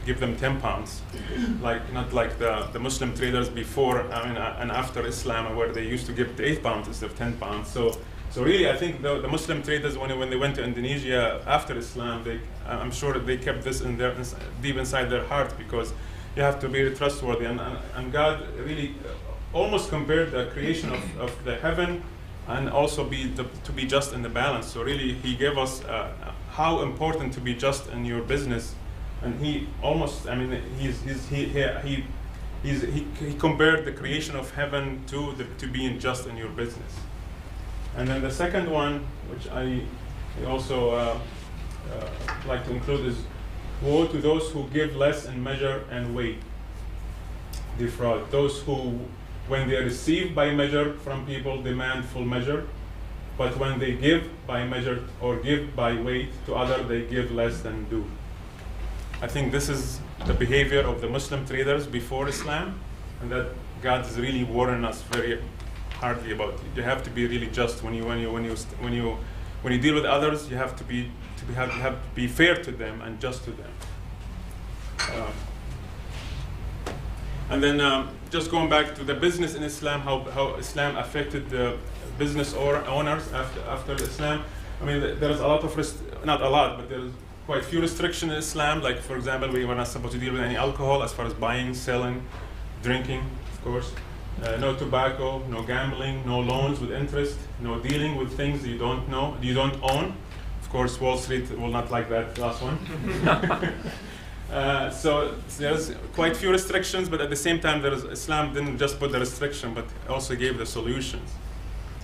give them £10, not like the Muslim traders before and after Islam, where they used to give £8 instead of £10. So really, I think the Muslim traders, when they went to Indonesia after Islam, I'm sure that they kept this deep inside their heart, because you have to be trustworthy. And God really almost compared the creation of the heaven and also to be just in the balance. So really, He gave us how important to be just in your business. And He almost, I mean, he compared the creation of heaven to being just in your business. And then the second one, which I also like to include, is woe to those who give less in measure and weight, defraud. Those who, when they receive by measure from people, demand full measure, but when they give by measure or give by weight to others, they give less than due. I think this is the behavior of the Muslim traders before Islam, and that God is really warning us very hardly about it. You have to be really just when you deal with others. You have to be fair to them and just to them. And then just going back to the business in Islam, how Islam affected the business owners after Islam. I mean, there is a lot of not a lot, but there is quite few restrictions in Islam. Like, for example, we were not supposed to deal with any alcohol as far as buying, selling, drinking, of course. No tobacco, no gambling, no loans with interest, no dealing with things that you don't know, you don't own. Of course, Wall Street will not like that last one. So there's quite few restrictions, but at the same time, Islam didn't just put the restriction, but also gave the solutions.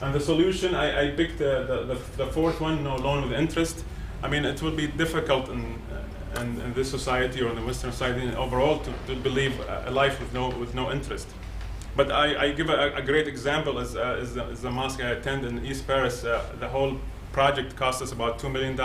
And the solution, I picked the fourth one, no loan with interest. I mean, it will be difficult in this society or in the Western society overall to believe a life with no interest. But I give a great example is the mosque I attend in East Paris. The whole project cost us about $2 million,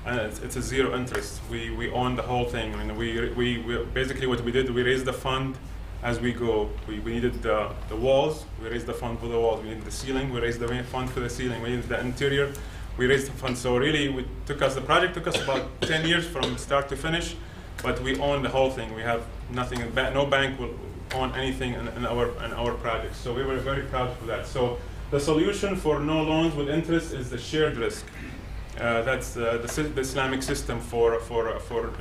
and it's a zero interest. We own the whole thing. I mean, we basically what we did, we raised the fund as we go. We needed the walls, we raised the fund for the walls. We needed the ceiling, we raised the fund for the ceiling. We needed the interior, we raised the fund. So really, the project took us about 10 years from start to finish, but we own the whole thing. We have nothing, no bank will own anything in our project. So we were very proud of that. So the solution for no loans with interest is the shared risk. That's the Islamic system for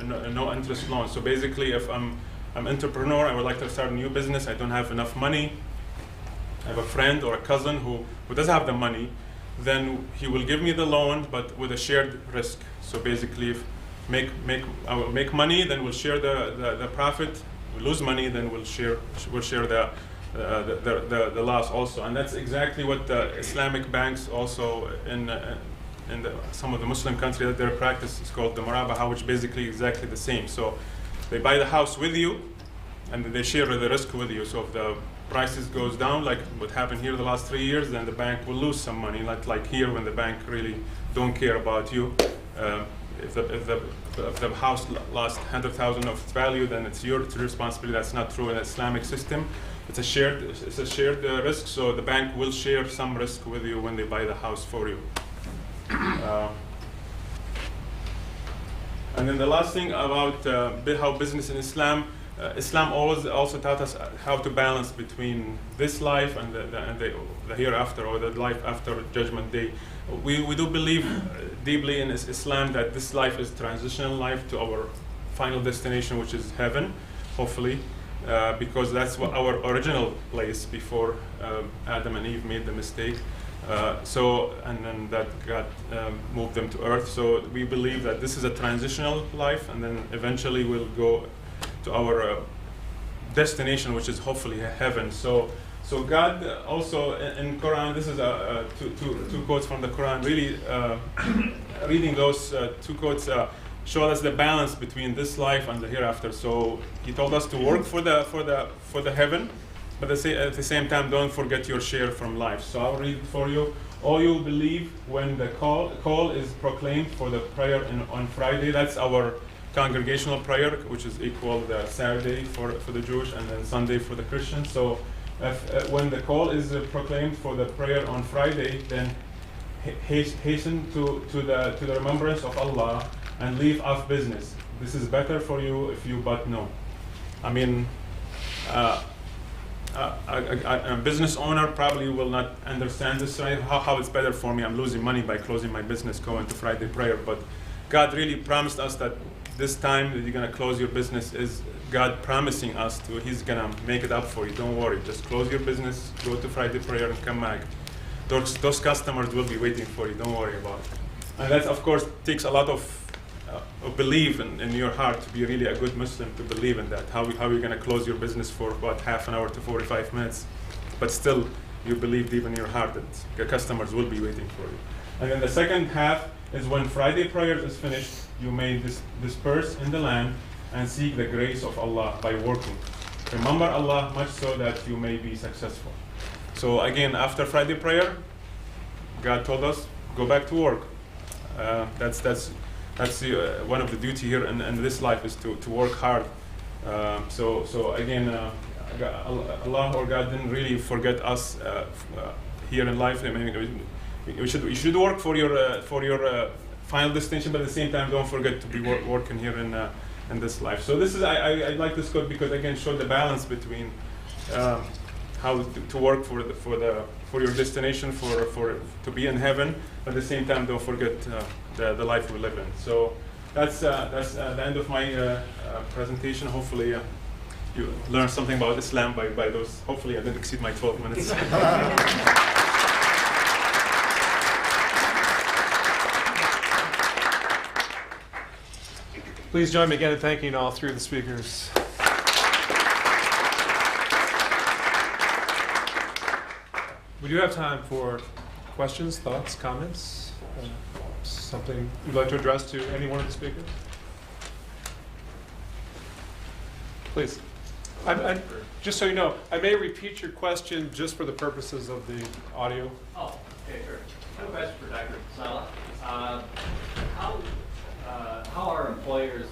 no interest loans. So basically, if I'm entrepreneur, I would like to start a new business, I don't have enough money, I have a friend or a cousin who does have the money, then he will give me the loan, but with a shared risk. So basically, if I will make money, then we'll share the profit. We lose money, then we'll share the loss also. And that's exactly what the Islamic banks also in some of the Muslim countries, that their practice is called the murabaha, which basically exactly the same. So they buy the house with you, and they share the risk with you. So if the prices goes down, like what happened here the last 3 years, then the bank will lose some money. Not like here, when the bank really don't care about you. If the house lost 100,000 of its value, then it's your responsibility. That's not true in the Islamic system. It's a shared risk. So the bank will share some risk with you when they buy the house for you. And then the last thing about how business in Islam, Islam always also taught us how to balance between this life and the hereafter, or the life after Judgment Day. We do believe deeply in Islam that this life is transitional life to our final destination, which is heaven, hopefully, because that's what our original place before Adam and Eve made the mistake. And then that God moved them to earth. So we believe that this is a transitional life, and then eventually we'll go to our destination, which is hopefully heaven. So God also in Quran, this is two quotes from the Quran. Really, reading those two quotes show us the balance between this life and the hereafter. So He told us to work for the heaven, but at the same time, don't forget your share from life. So I'll read it for you. All you believe when the call is proclaimed for the prayer on Friday. That's our congregational prayer, which is equal the Saturday for the Jewish and then Sunday for the Christians. So when the call is proclaimed for the prayer on Friday, then hasten to the remembrance of Allah and leave off business. This is better for you if you but know. I mean, a business owner probably will not understand this, right? How it's better for me. I'm losing money by closing my business, going to Friday prayer. But God really promised us that this time that you're going to close your business is God promising us to. He's going to make it up for you. Don't worry. Just close your business, go to Friday prayer, and come back. Those customers will be waiting for you. Don't worry about it. And that, of course, takes a lot of belief in your heart to be really a good Muslim, to believe in that. How you're going to close your business for about half an hour to 45 minutes, but still you believe deep in your heart that the customers will be waiting for you. And then the second half is when Friday prayers is finished, you may disperse in the land and seek the grace of Allah by working. Remember Allah much so that you may be successful. So again, after Friday prayer, God told us, go back to work. That's one of the duty here in this life, is to work hard. So again, Allah or God didn't really forget us here in life. I mean, you should work for your final destination, but at the same time, don't forget to be working here in this life. So this is I like this quote because again show the balance between how to work for your destination, to be in heaven, but at the same time don't forget the life we live in. So that's the end of my presentation. Hopefully you learned something about Islam by those. Hopefully I didn't exceed my 12 minutes. Please join me again in thanking all three of the speakers. We do have time for questions, thoughts, comments, something you'd like to address to any one of the speakers? Please. Just so you know, I may repeat your question just for the purposes of the audio. Oh. Okay, sure. I have a question for Dr. Saleh. How are employers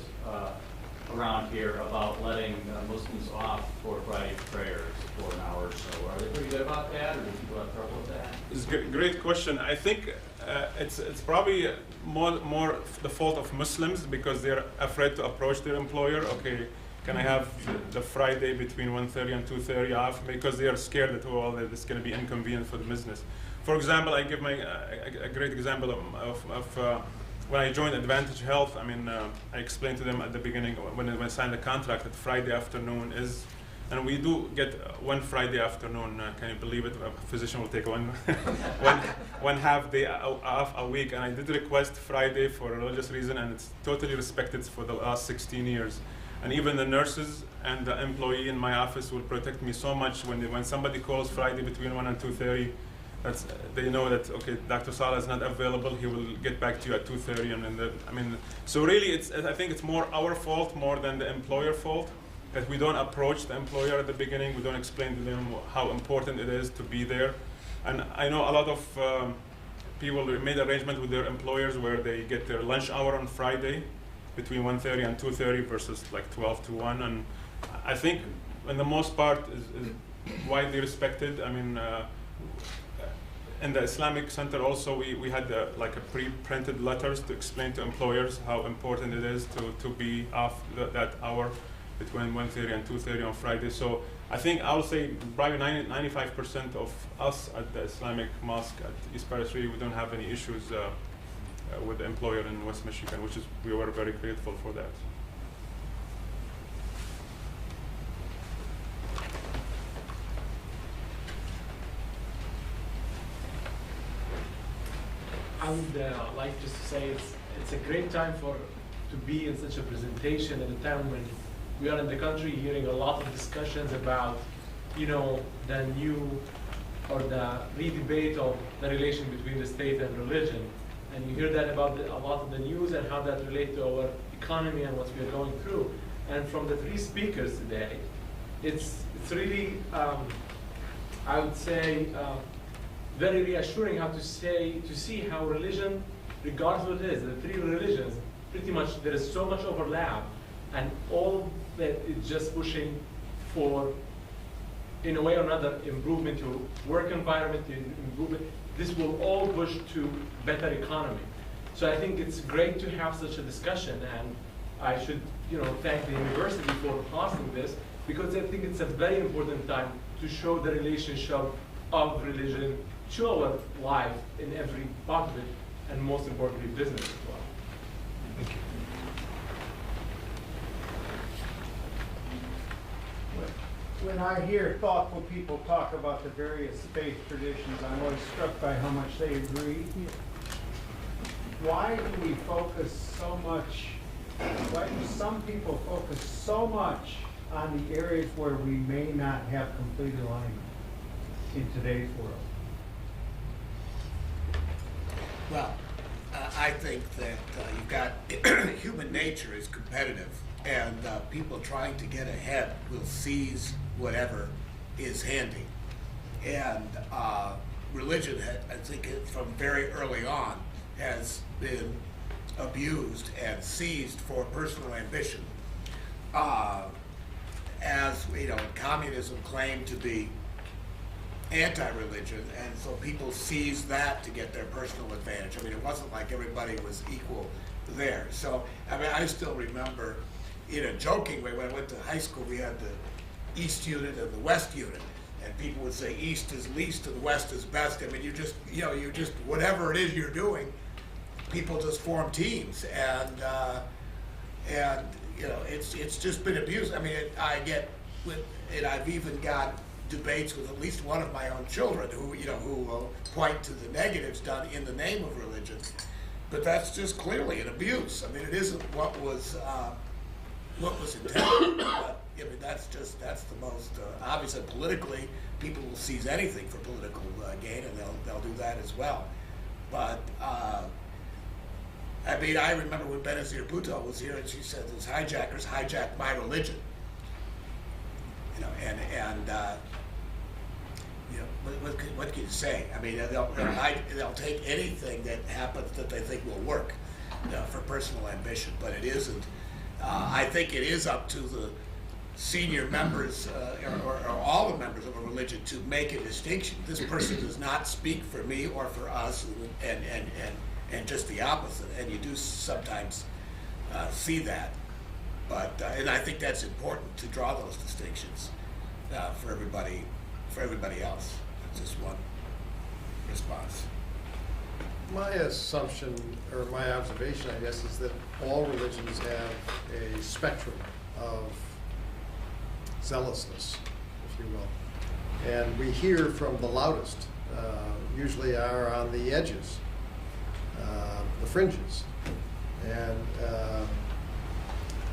around here about letting Muslims off for Friday prayers for an hour or so? Are they pretty good about that, or do people have trouble with that? It's a great question. I think it's probably more the fault of Muslims because they're afraid to approach their employer. Okay, can I have the Friday between 1:30 and 2:30 off? Because they are scared that, well, it's going to be inconvenient for the business. For example, I give a great example of when I joined Advantage Health. I mean, I explained to them at the beginning when I signed the contract that Friday afternoon is, and we do get one Friday afternoon. Can you believe it? A physician will take one half day off a week, and I did request Friday for a religious reason, and it's totally respected for the last 16 years. And even the nurses and the employee in my office will protect me so much when somebody calls Friday between 1 and 2:30. They know that, okay, Dr. Saleh is not available. He will get back to you at 2:30, and so really, I think it's more our fault more than the employer fault that we don't approach the employer at the beginning. We don't explain to them how important it is to be there. And I know a lot of people made arrangement with their employers where they get their lunch hour on Friday between 1:30 and 2:30 versus like 12 to 1. And I think, in the most part, is widely respected. I mean. In the Islamic Center also, we had like a pre-printed letters to explain to employers how important it is to be off that hour between 1:30 and 2:30 on Friday. So I think I'll say probably 95% of us at the Islamic Mosque at East Paris 3, we don't have any issues with the employer in West Michigan, we were very grateful for that. I would like just to say it's a great time to be in such a presentation at a time when we are in the country hearing a lot of discussions about, the new or the re-debate of the relation between the state and religion. And you hear that about a lot of the news and how that relates to our economy and what we are going through. And from the three speakers today, it's really, I would say, very reassuring to see how religion, regardless of what it is, the three religions, pretty much there is so much overlap, and all that is just pushing for, in a way or another, improvement to work environment, improvement. This will all push to better economy. So I think it's great to have such a discussion, and I should thank the university for hosting this, because I think it's a very important time to show the relationship of religion to our life in every part of it, and most importantly, business as well. Thank you. When I hear thoughtful people talk about the various faith traditions, I'm always struck by how much they agree. Why do we focus so much, why do some people focus so much on the areas where we may not have complete alignment in today's world? Well, I think that you've got human nature is competitive, and people trying to get ahead will seize whatever is handy. And religion, I think, from very early on, has been abused and seized for personal ambition. As communism claimed to be anti-religion, and so people seized that to get their personal advantage. I mean, it wasn't like everybody was equal there. So, I mean, I still remember, in a joking way, when I went to high school, we had the East unit and the West unit, and people would say East is least and West is best. I mean, you just whatever it is you're doing, people just form teams, and it's just been abused. I mean, I've even got debates with at least one of my own children who will point to the negatives done in the name of religion, but that's just clearly an abuse. I mean, it isn't what was intended. But, I mean, that's the most obvious. And politically, people will seize anything for political gain, and they'll do that as well. But I mean, I remember when Benazir Bhutto was here, and she said, "Those hijackers hijacked my religion." what can you say? I mean, they'll take anything that happens that they think will work for personal ambition, but it isn't. I think it is up to the senior members or all the members of a religion to make a distinction. This person does not speak for me or for us, and just the opposite. And you do sometimes see that, but and I think that's important to draw those distinctions for everybody else. That's just one response. My assumption, or my observation, I guess, is that all religions have a spectrum of zealousness, if you will. And we hear from the loudest, usually are on the edges, the fringes. And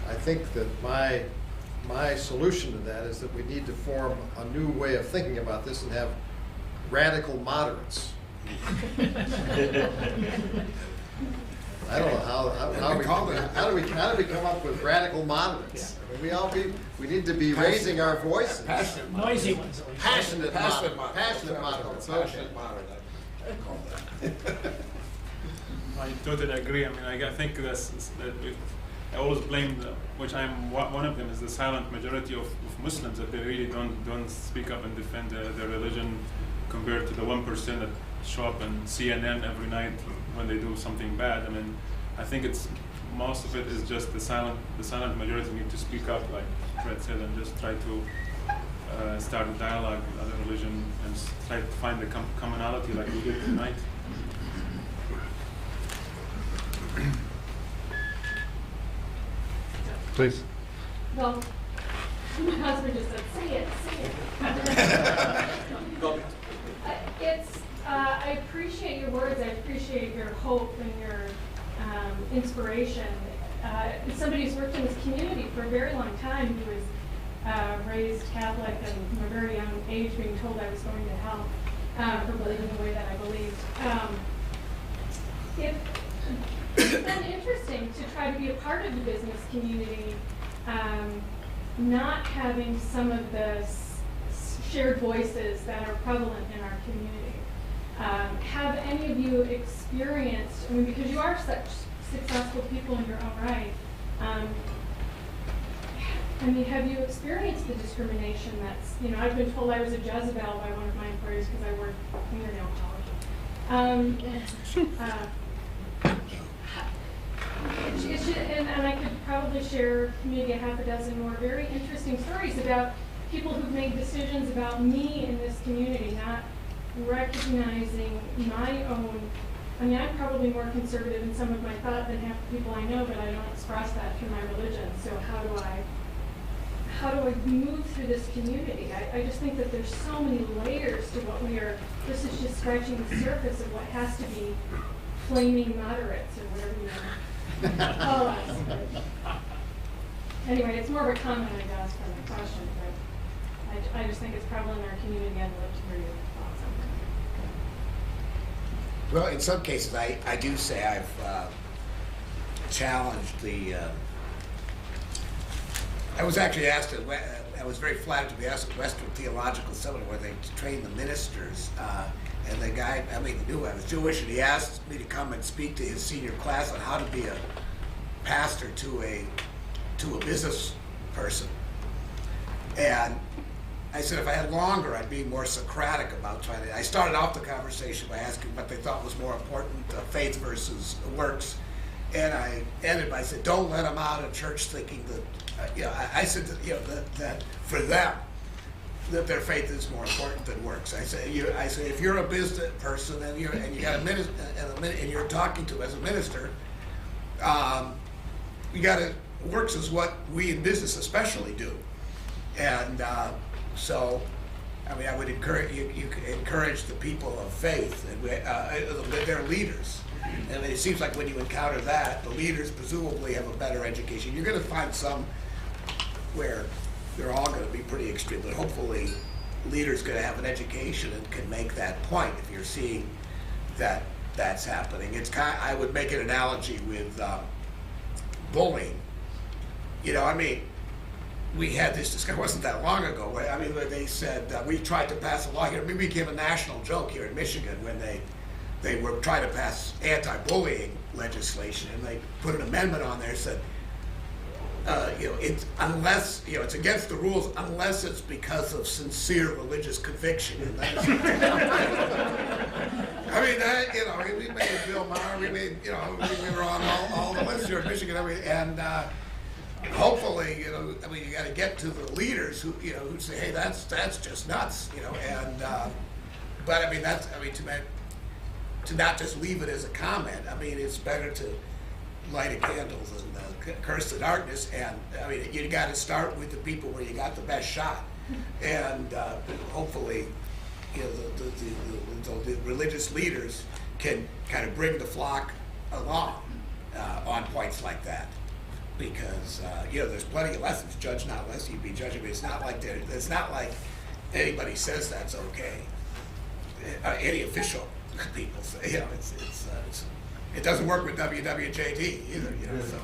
I think that my solution to that is that we need to form a new way of thinking about this and have radical moderates. I don't know how do we come up with radical moderates? I mean, we need to be raising our voices. Noisy ones. Passionate moderates. Passionate moderate. I totally agree. I mean, I think that I always blame, which I'm one of them, is the silent majority of Muslims, that they really don't speak up and defend their religion compared to the 1% that show up on CNN every night when they do something bad. I mean, I think most of it is just the silent majority need to speak up, like Fred said, and just try to start a dialogue with other religion and try to find the commonality like we did tonight. Please. Well, my husband just said, say it. I appreciate your words. I appreciate your hope and your inspiration. Somebody who's worked in this community for a very long time, who was raised Catholic and from a very young age being told I was going to hell for believing the way that I believed. It's been interesting to try to be a part of the business community, not having some of the shared voices that are prevalent in our community. Have any of you experienced, I mean, because you are such successful people in your own right, I mean, have you experienced the discrimination that's, I've been told I was a Jezebel by one of my employers because I work fingernail polish. And I could probably share maybe a half a dozen more very interesting stories about people who've made decisions about me in this community, not recognizing my own. I mean, I'm probably more conservative in some of my thought than half the people I know, but I don't express that through my religion. So how do I move through this community? I just think that there's so many layers to what we are. This is just scratching the surface of what has to be flaming moderates or whatever you want to call us. Anyway, it's more of a comment, I guess, from the question, but I just think it's prevalent in our community. I'd love to hear your thoughts on that. Well, in some cases, I do say I've challenged the. I was actually asked. I was very flattered to be asked at Western Theological Seminary where they train the ministers. And the guy, I knew I was Jewish, and he asked me to come and speak to his senior class on how to be a pastor to a business person. And I said if I had longer, I'd be more Socratic about trying to. I started off the conversation by asking what they thought was more important, faith versus works. And I ended by saying, don't let them out of church thinking that, I said that for them, that their faith is more important than works. I say if you're a business person and you got a minister and you're talking to as a minister, you got to works is what we in business especially do, and so I would encourage you encourage the people of faith and their leaders. And it seems like when you encounter that, the leaders presumably have a better education. You're going to find some where they're all going to be pretty extreme, but hopefully leaders going to have an education and can make that point if you're seeing that that's happening. It's I would make an analogy with bullying. we had this discussion, it wasn't that long ago, where, I mean, where they said, we tried to pass a law here, we became a national joke here in Michigan when they were trying to pass anti-bullying legislation, and they put an amendment on there that said, it's unless, it's against the rules unless it's because of sincere religious conviction. And that is, I mean, that, we made Bill Maher, we made, we were on all the lists here in Michigan, and hopefully, you got to get to the leaders who say, hey, that's just nuts, but I mean, to not just leave it as a comment. I mean, it's better to light a candle and curse the darkness. And I mean, you got to start with the people where you got the best shot, and hopefully, the religious leaders can kind of bring the flock along on points like that. Because there's plenty of lessons. Judge not lest you be judged. I mean, it's not like anybody says that's okay. Any official people say, it doesn't work with WWJD either. So.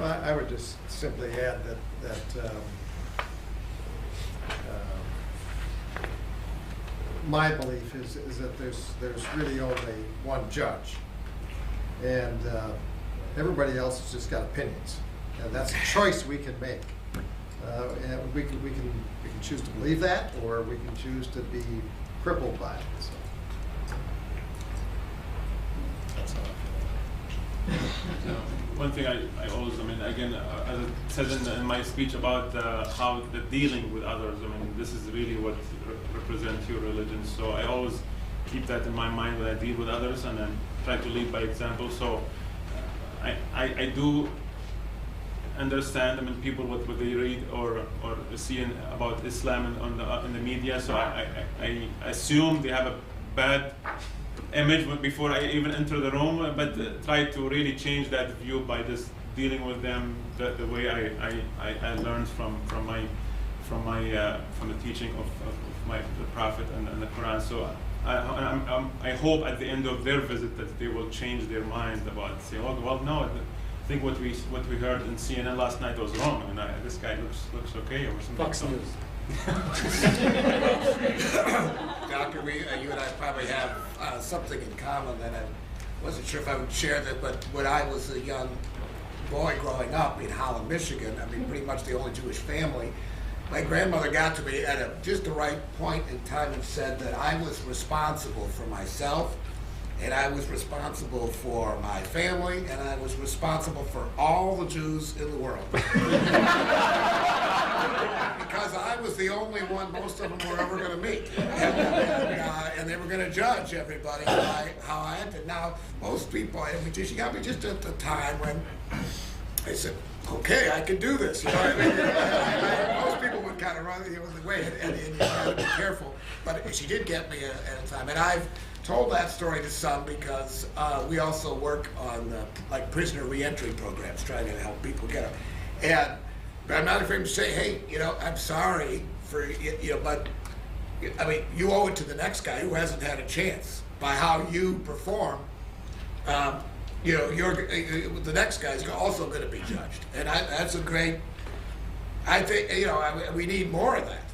Well, I would just simply add that my belief is that there's really only one judge, and everybody else has just got opinions, and that's a choice we can make. And we can choose to believe that, or we can choose to be crippled by it. So that's how I feel. One thing I always, again, as I said in my speech about how the dealing with others, this is really what represents your religion. So I always keep that in my mind when I deal with others, and then try to lead by example. So I do understand, people what they read or see about Islam in the media. So I assume they have a bad image before I even enter the room, but try to really change that view by just dealing with them the way I learned from the teaching of the Prophet and the Quran. So I hope at the end of their visit that they will change their mind about saying, oh, well, no, I think what we heard in CNN last night was wrong. This guy looks okay or something. Fox News. Doctor, you and I probably have something in common that I wasn't sure if I would share that, but when I was a young boy growing up in Holland, Michigan, pretty much the only Jewish family, my grandmother got to me at just the right point in time and said that I was responsible for myself, and I was responsible for my family, and I was responsible for all the Jews in the world. Because I was the only one most of them were ever going to meet. And they were going to judge everybody how I acted. Now, most people, she got me just at the time when I said, okay, I can do this. Most people would kind of run the way, and you got to be careful. But she did get me at a time. And I've told that story to some because we also work on prisoner reentry programs, trying to help people get them. And I'm not afraid to say, hey, I'm sorry for, but you owe it to the next guy who hasn't had a chance by how you perform. The next guy's also going to be judged, and that's a great. I think we need more of that.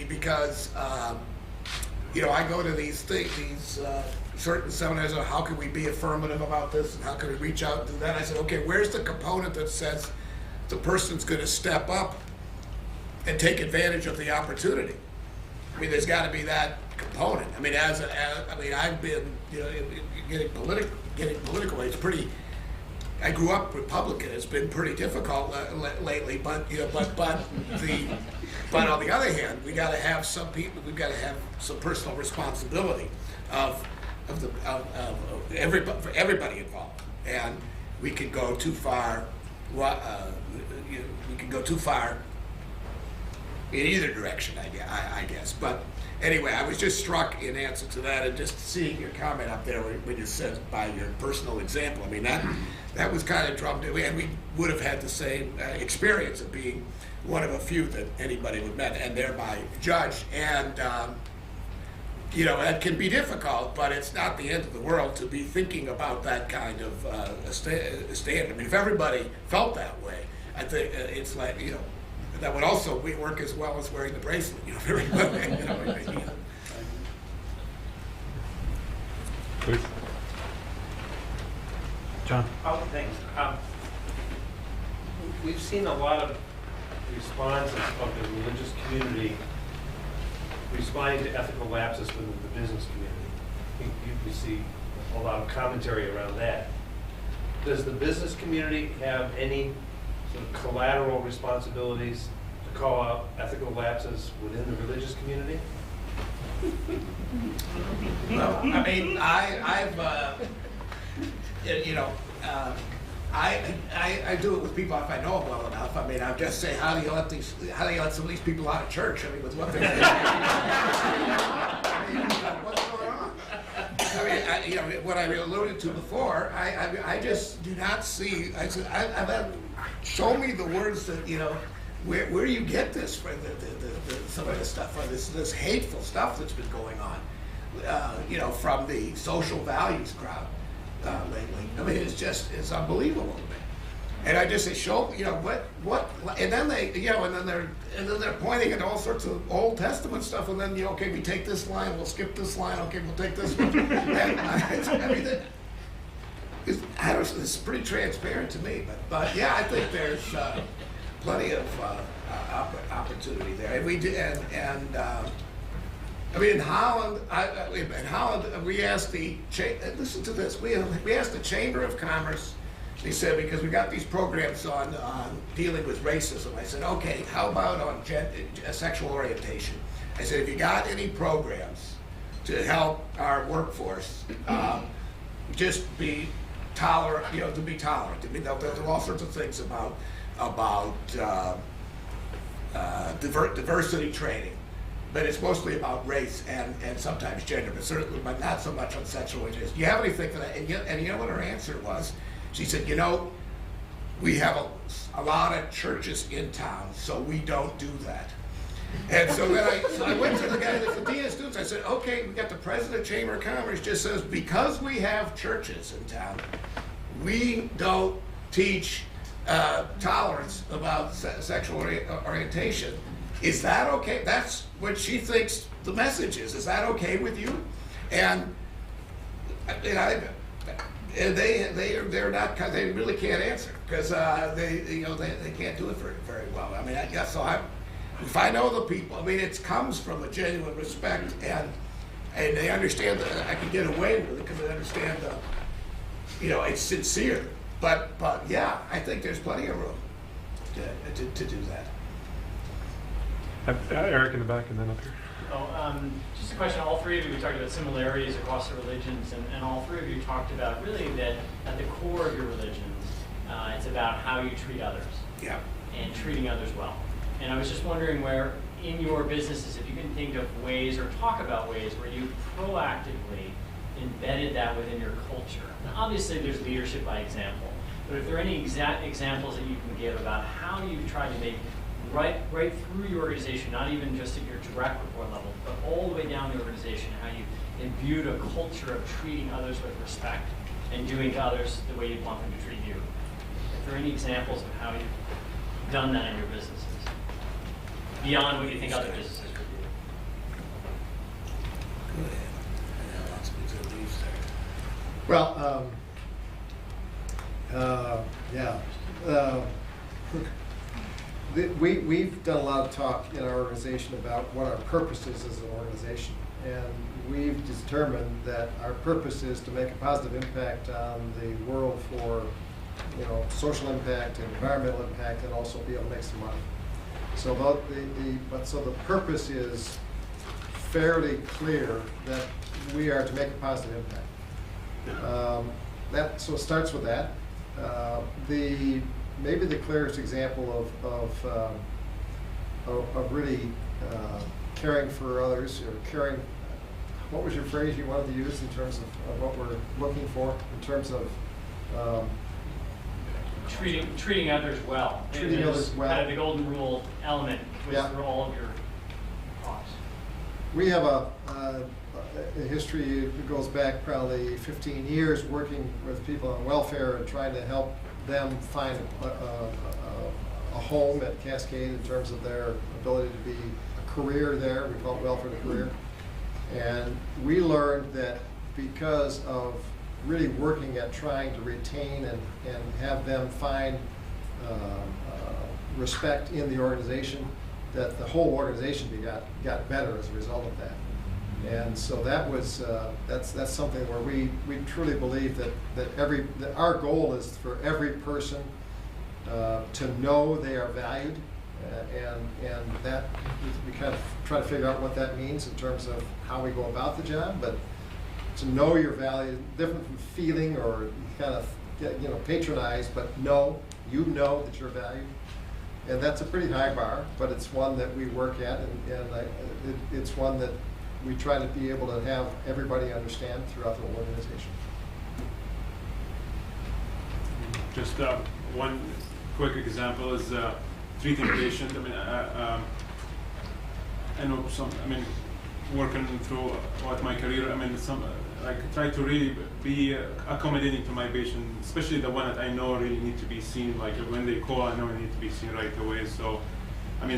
Because I go to these certain seminars on how can we be affirmative about this and how can we reach out and do that. I said, okay, where's the component that says the person's going to step up and take advantage of the opportunity? There's got to be that component. I've been getting political. It's pretty. I grew up Republican. It's been pretty difficult lately, but but on the other hand, we got to have some people. We've got to have some personal responsibility of everybody for everybody involved, and we could go too far. We can go too far in either direction, I guess. But anyway, I was just struck in answer to that, and just seeing your comment up there when you said by your personal example. That was kind of drummed in, and we would have had the same experience of being one of a few that anybody would met and thereby judged. And that can be difficult, but it's not the end of the world to be thinking about that kind of a stand. If everybody felt that way, I think it's like, you know, that would also work as well as wearing the bracelet, you know, very well. You know, Please. John? Oh, thanks. We've seen a lot of responses of the religious community responding to ethical lapses within the business community. We see a lot of commentary around that. Does the business community have any sort of collateral responsibilities to call out ethical lapses within the religious community? Well, I mean, I've you know, I do it with people if I know them well enough. I mean, I'll just say, how do you let some of these people out of church? I mean, with what they're doing. I mean, what's going on? I mean, you know, what I alluded to before, I just do not see. Show me the words that, you know, where do you get this from, some of this stuff, from this hateful stuff that's been going on, you know, from the social values crowd lately. I mean, it's unbelievable to me. And I just say, show, you know, what, and then they, you know, and then they're pointing at all sorts of Old Testament stuff, and then, you know, okay, we take this line, we'll skip this line, okay, we'll take this one. And I mean, it's pretty transparent to me, but yeah, I think there's plenty of opportunity there, and we do, and I mean, in Holland, we asked listen to this, we asked the Chamber of Commerce. They said, because we got these programs on dealing with racism. I said, okay, how about on sexual orientation? I said, if you got any programs to help our workforce, just be tolerant, you know, to be tolerant. I mean, there are all sorts of things about diversity training, but it's mostly about race and sometimes gender, but not so much on sexual orientation. Do you have anything for that? And you know what her answer was? She said, you know, we have a lot of churches in town, so we don't do that. And so then I went to the guy that's the dean of students. I said, okay, we got the president of Chamber of Commerce just says, because we have churches in town, we don't teach tolerance about sexual orientation. Is that okay? That's what she thinks the message is. Is that okay with you? And they're not. They really can't answer because they can't do it very well. I mean, I guess so. If I know the people, I mean, it comes from a genuine respect, and they understand that I can get away with it because they understand it's sincere. But yeah, I think there's plenty of room to do that. Eric in the back, and then up here. Just a question. All three of you, we talked about similarities across the religions, and all three of you talked about really that at the core of your religions, it's about how you treat others. Yeah. And treating others well. And I was just wondering where, in your businesses, if you can think of ways or talk about ways where you proactively embedded that within your culture. Now, obviously, there's leadership by example, but if there are any exact examples that you can give about how you've tried to make right through your organization, not even just at your direct report level, but all the way down the organization, how you imbued a culture of treating others with respect and doing to others the way you'd want them to treat you. If there are any examples of how you've done that in your businesses, beyond what you think other businesses would do. Good. Yeah, lots of good leaves there. We've done a lot of talk in our organization about what our purpose is as an organization, and we've determined that our purpose is to make a positive impact on the world for, social impact and environmental impact, and also be able to make some money. So the purpose is fairly clear that we are to make a positive impact. So it starts with that. Maybe the clearest example of really caring for others, or caring. What was your phrase you wanted to use in terms of what we're looking for in terms of treating others well. Treating others well. Kind of the golden rule element through all of your talks. We have a history that goes back probably 15 years working with people on welfare and trying to help them find a home at Cascade in terms of their ability to be a career there. We felt well for the career. And we learned that because of really working at trying to retain and have them find respect in the organization, that the whole organization got better as a result of that. And so that was that's something where we truly believe that our goal is for every person to know they are valued, and that we kind of try to figure out what that means in terms of how we go about the job. But to know your value, different from feeling or kind of get, patronized, but you know that you're valued. And that's a pretty high bar, but it's one that we work at, and it's one that we try to be able to have everybody understand throughout the whole organization. Just one quick example is treating patients. I mean, I know working throughout my career, I try to really be accommodating to my patient, especially the one that I know really need to be seen. Like when they call, I know I need to be seen right away. So,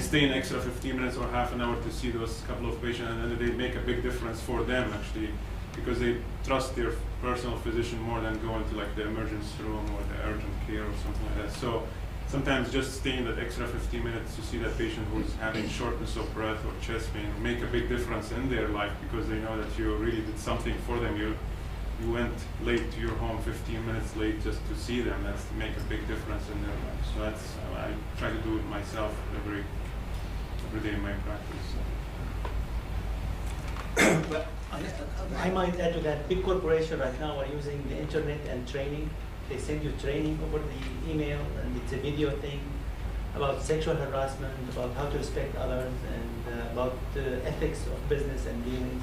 staying extra 15 minutes or half an hour to see those couple of patients, and then they make a big difference for them actually, because they trust their personal physician more than going to like the emergency room or the urgent care or something like that. So sometimes just staying that extra 15 minutes to see that patient who's having shortness of breath or chest pain make a big difference in their life, because they know that you really did something for them. You went late to your home, 15 minutes late just to see them. That's to make a big difference in their life. So that's I try to do it myself every day in my practice. Well, I might add to that. Big corporations right now are using the internet and training. They send you training over the email, and it's a video thing about sexual harassment, about how to respect others, and about the ethics of business and dealings.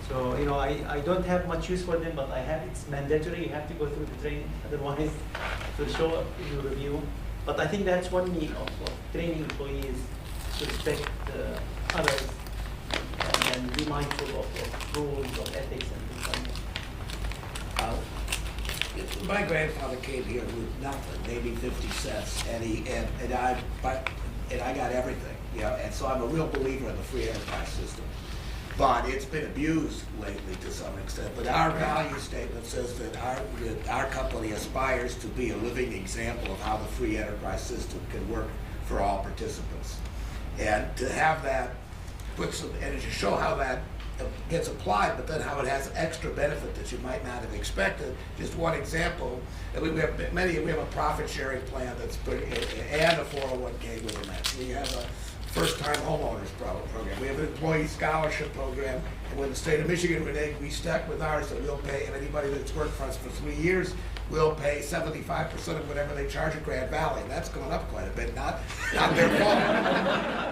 So, I don't have much use for them, but it's mandatory. You have to go through the training, otherwise to show up in your review. But I think that's one need of training employees to respect others and be mindful of rules, of ethics, and things like that. My grandfather came here with nothing, maybe 50 cents, and I got everything, and so I'm a real believer in the free enterprise system. But it's been abused lately to some extent. But our value statement says that our company aspires to be a living example of how the free enterprise system can work for all participants. And to have that and to show how that gets applied, but then how it has extra benefit that you might not have expected. Just one example, we have a profit sharing plan that's pretty, and a 401k with that. We have a first-time homeowners program. We have an employee scholarship program, and when the state of Michigan, we stuck with ours, that we'll pay anybody that's worked for us for 3 years, we'll pay 75% of whatever they charge at Grand Valley. And that's going up quite a bit, not their fault,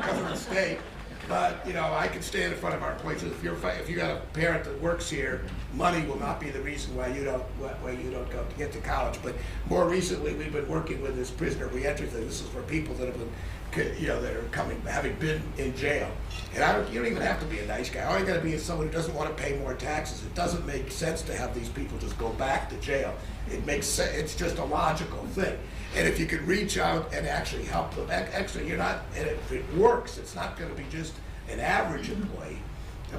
because of the state. But I can stand in front of our employees. If you got a parent that works here, money will not be the reason why you don't go to get to college. But more recently, we've been working with this prisoner reentry thing. This is for people that have been, that are coming, having been in jail. And you don't even have to be a nice guy. All you got to be is someone who doesn't want to pay more taxes. It doesn't make sense to have these people just go back to jail. It makes sense. It's just a logical thing. And if you can reach out and actually help them, actually, and if it works, it's not going to be just an average employee.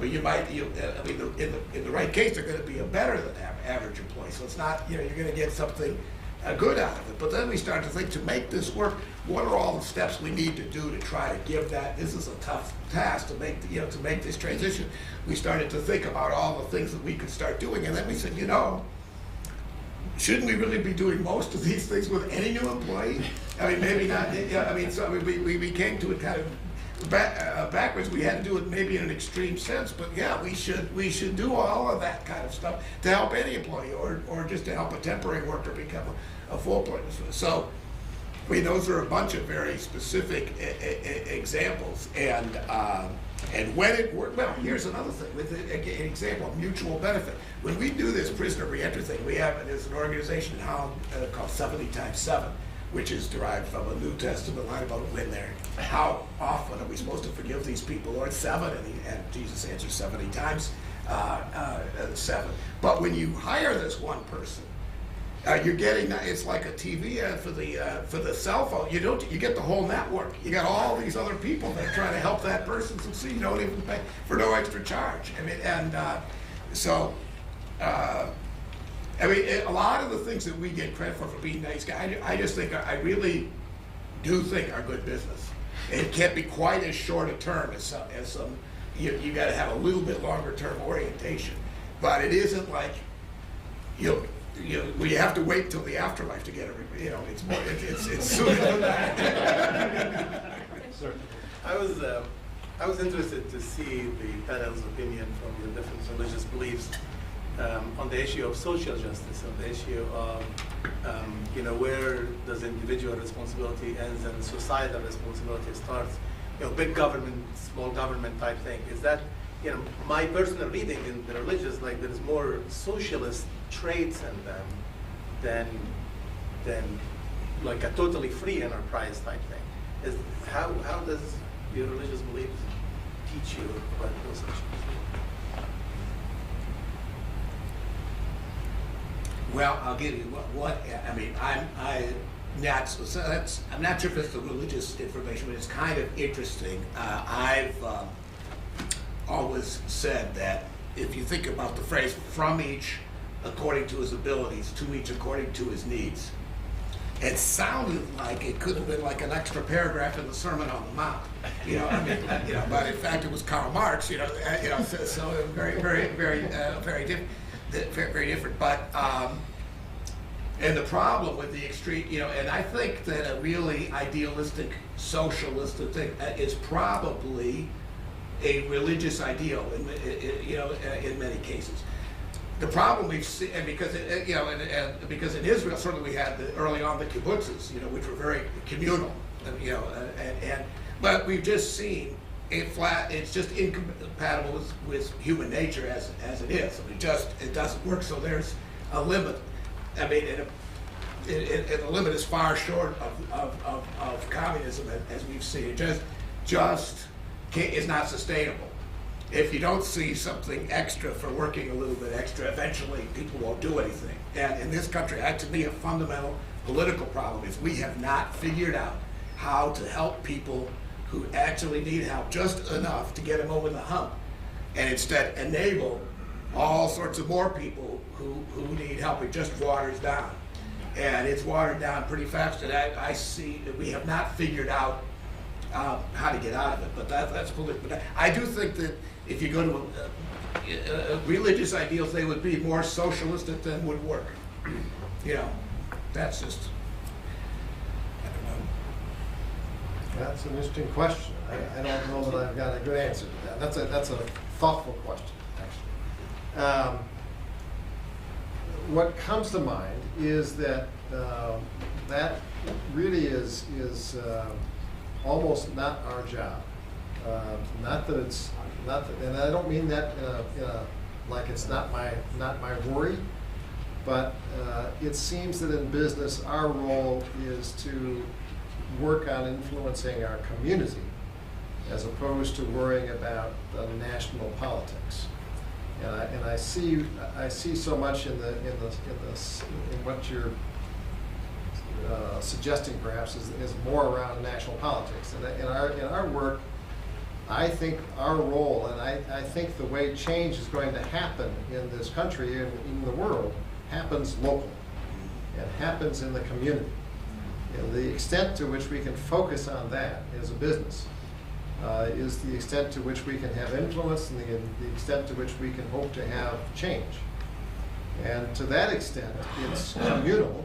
In the right case, they're going to be a better than average employee. So it's not, you're going to get something good out of it. But then we start to think, to make this work, what are all the steps we need to do to try to give that? This is a tough task to make, to make this transition. We started to think about all the things that we could start doing, and then we said, shouldn't we really be doing most of these things with any new employee? Maybe not. So we came to it kind of backwards. We had to do it maybe in an extreme sense, but yeah, we should do all of that kind of stuff to help any employee, or just to help a temporary worker become a full-time. So, those are a bunch of very specific examples, and when it worked, well, here's another thing, with an example of mutual benefit. When we do this prisoner reentry thing, there's an organization in Holland called 70 times 7, which is derived from a New Testament line about how often are we supposed to forgive these people? Lord, 7, and Jesus answers 70 times 7. But when you hire this one person, you're getting, it's like a TV ad for the cell phone. You get the whole network. You got all these other people that are trying to help that person succeed. You don't even pay for no extra charge. I mean, and a lot of the things that we get credit for being nice guys, I just think, I really do think are good business. It can't be quite as short a term as some. You got to have a little bit longer term orientation, but it isn't like you have to wait until the afterlife to get everybody. You know, it's more. It's sooner than that. I was interested to see the panel's opinion from the different religious beliefs on the issue of social justice, on the issue of where does individual responsibility ends and societal responsibility starts. Big government, small government type thing. Is that, my personal reading in the religious, like there's more socialist traits in them than like a totally free enterprise type thing. How does your religious beliefs teach you about those issues? Well, I'll give you what I mean. I'm not sure if it's the religious information, but it's kind of interesting. I've always said that if you think about the phrase "from each according to his abilities, to each according to his needs," it sounded like it could have been like an extra paragraph in the Sermon on the Mount. But in fact it was Karl Marx. So very, very, very, very different. Very different, but and the problem with the extreme, and I think that a really idealistic, socialistic thing is probably a religious ideal in many cases. The problem we've seen, and because because in Israel certainly we had early on the kibbutzes, which were very communal, but we've just seen it's just incompatible with human nature as it is. I mean, it doesn't work. So there's a limit. I mean, the limit is far short of communism as we've seen. It just is not sustainable. If you don't see something extra for working a little bit extra, eventually people won't do anything. And in this country, to me, a fundamental political problem is we have not figured out how to help people who actually need help just enough to get them over the hump, and instead enable all sorts of more people who need help. It just waters down, and it's watered down pretty fast. And I see that we have not figured out how to get out of it. But that's political. But I do think that if you go to religious ideals, they would be more socialistic than would work. That's just. That's an interesting question. I don't know that I've got a good answer to that. That's a thoughtful question, actually. What comes to mind is that that really is almost not our job. Not that it's not, and I don't mean that like it's not my worry, but it seems that in business our role is to work on influencing our community as opposed to worrying about the national politics. And I see so much in what you're suggesting perhaps is more around national politics. And in our work, I think our role, and I think the way change is going to happen in this country and in the world happens locally. It happens in the community. The extent to which we can focus on that as a business is the extent to which we can have influence and the extent to which we can hope to have change. And to that extent, it's communal,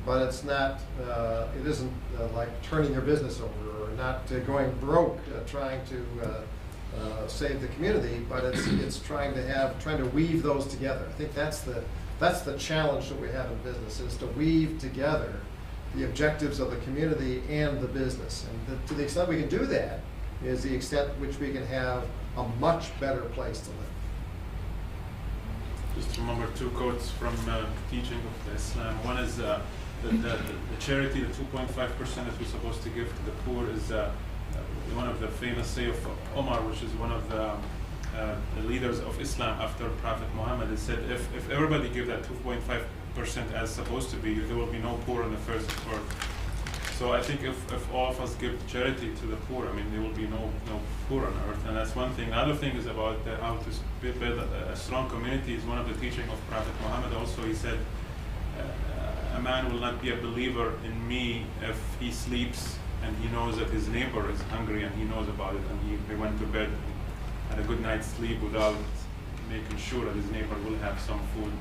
but it's not. It isn't like turning your business over or not going broke trying to save the community, but it's trying to weave those together. I think that's the challenge that we have in business, is to weave together the objectives of the community and the business. And to the extent we can do that is the extent to which we can have a much better place to live. Just remember two quotes from teaching of Islam. One is the charity, the 2.5% that we're supposed to give to the poor is one of the famous say of Omar, which is one of the leaders of Islam after Prophet Muhammad. He said, if everybody give that 2.5% percent as supposed to be, there will be no poor in the first earth. So I think if all of us give charity to the poor, I mean, there will be no poor on earth, and that's one thing. The other thing is about how to build a strong community is one of the teaching of Prophet Muhammad. Also, he said, a man will not be a believer in me if he sleeps and he knows that his neighbor is hungry and he knows about it, and he went to bed and had a good night's sleep without making sure that his neighbor will have some food.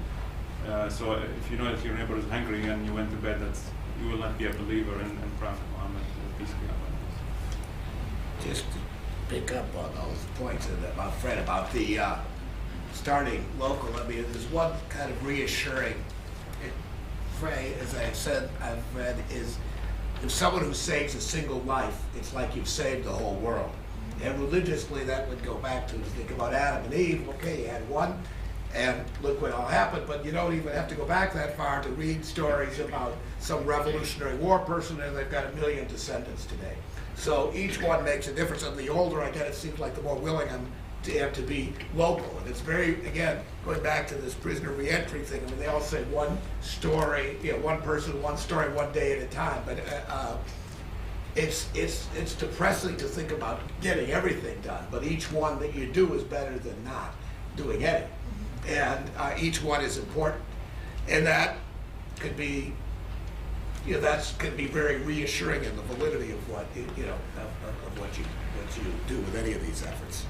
So if you know that your neighbor is hungry and you went to bed, you will not be a believer in Prophet Muhammad, peace be upon him. Just to pick up on those points about Fred, about the starting local, I mean, there's one kind of reassuring phrase, as I said, I've read, is if someone who saves a single life, it's like you've saved the whole world. And religiously, that would go back to, think about Adam and Eve. Okay, you had one, and look what all happened, but you don't even have to go back that far to read stories about some Revolutionary War person, and they've got 1 million descendants today. So each one makes a difference, and the older I get, it seems like the more willing I'm to be local. And it's very, again, going back to this prisoner reentry thing, I mean, they all say one story, one person, one story, one day at a time, but it's depressing to think about getting everything done, but each one that you do is better than not doing any. And each one is important, and that could be, that could be very reassuring in the validity of what of what you do with any of these efforts.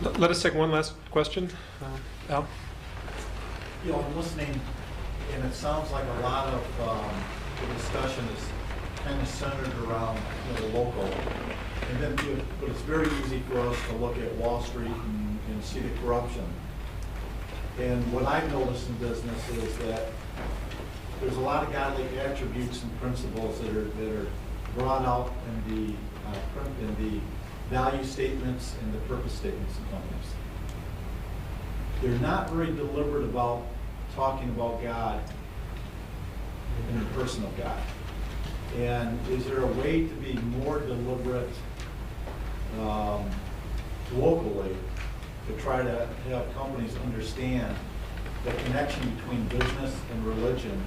Let us take one last question. Al? I'm listening, and it sounds like a lot of the discussion is kind of centered around the local, and then but it's very easy for us to look at Wall Street and see the corruption. And what I've noticed in business is that there's a lot of godly attributes and principles that are brought out in the value statements and the purpose statements in companies. They're not very deliberate about talking about God in the person of God. And is there a way to be more deliberate locally to try to have companies understand the connection between business and religion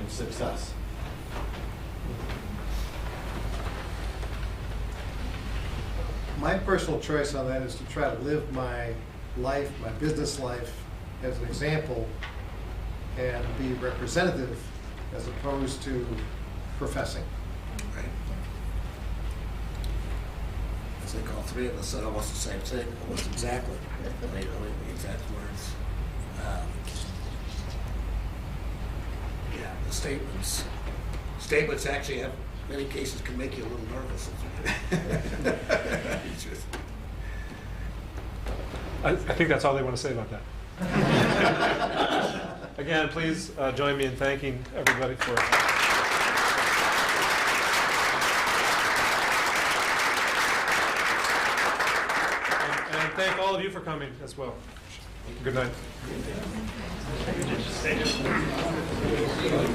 and success? My personal choice on that is to try to live my life, my business life, as an example and be representative as opposed to professing. Right. I think all three of us said almost the same thing, almost exactly. The exact words. The statements actually have, in many cases, can make you a little nervous. I think that's all they want to say about that. Again, please join me in thanking everybody for and thank all of you for coming as well. Good night.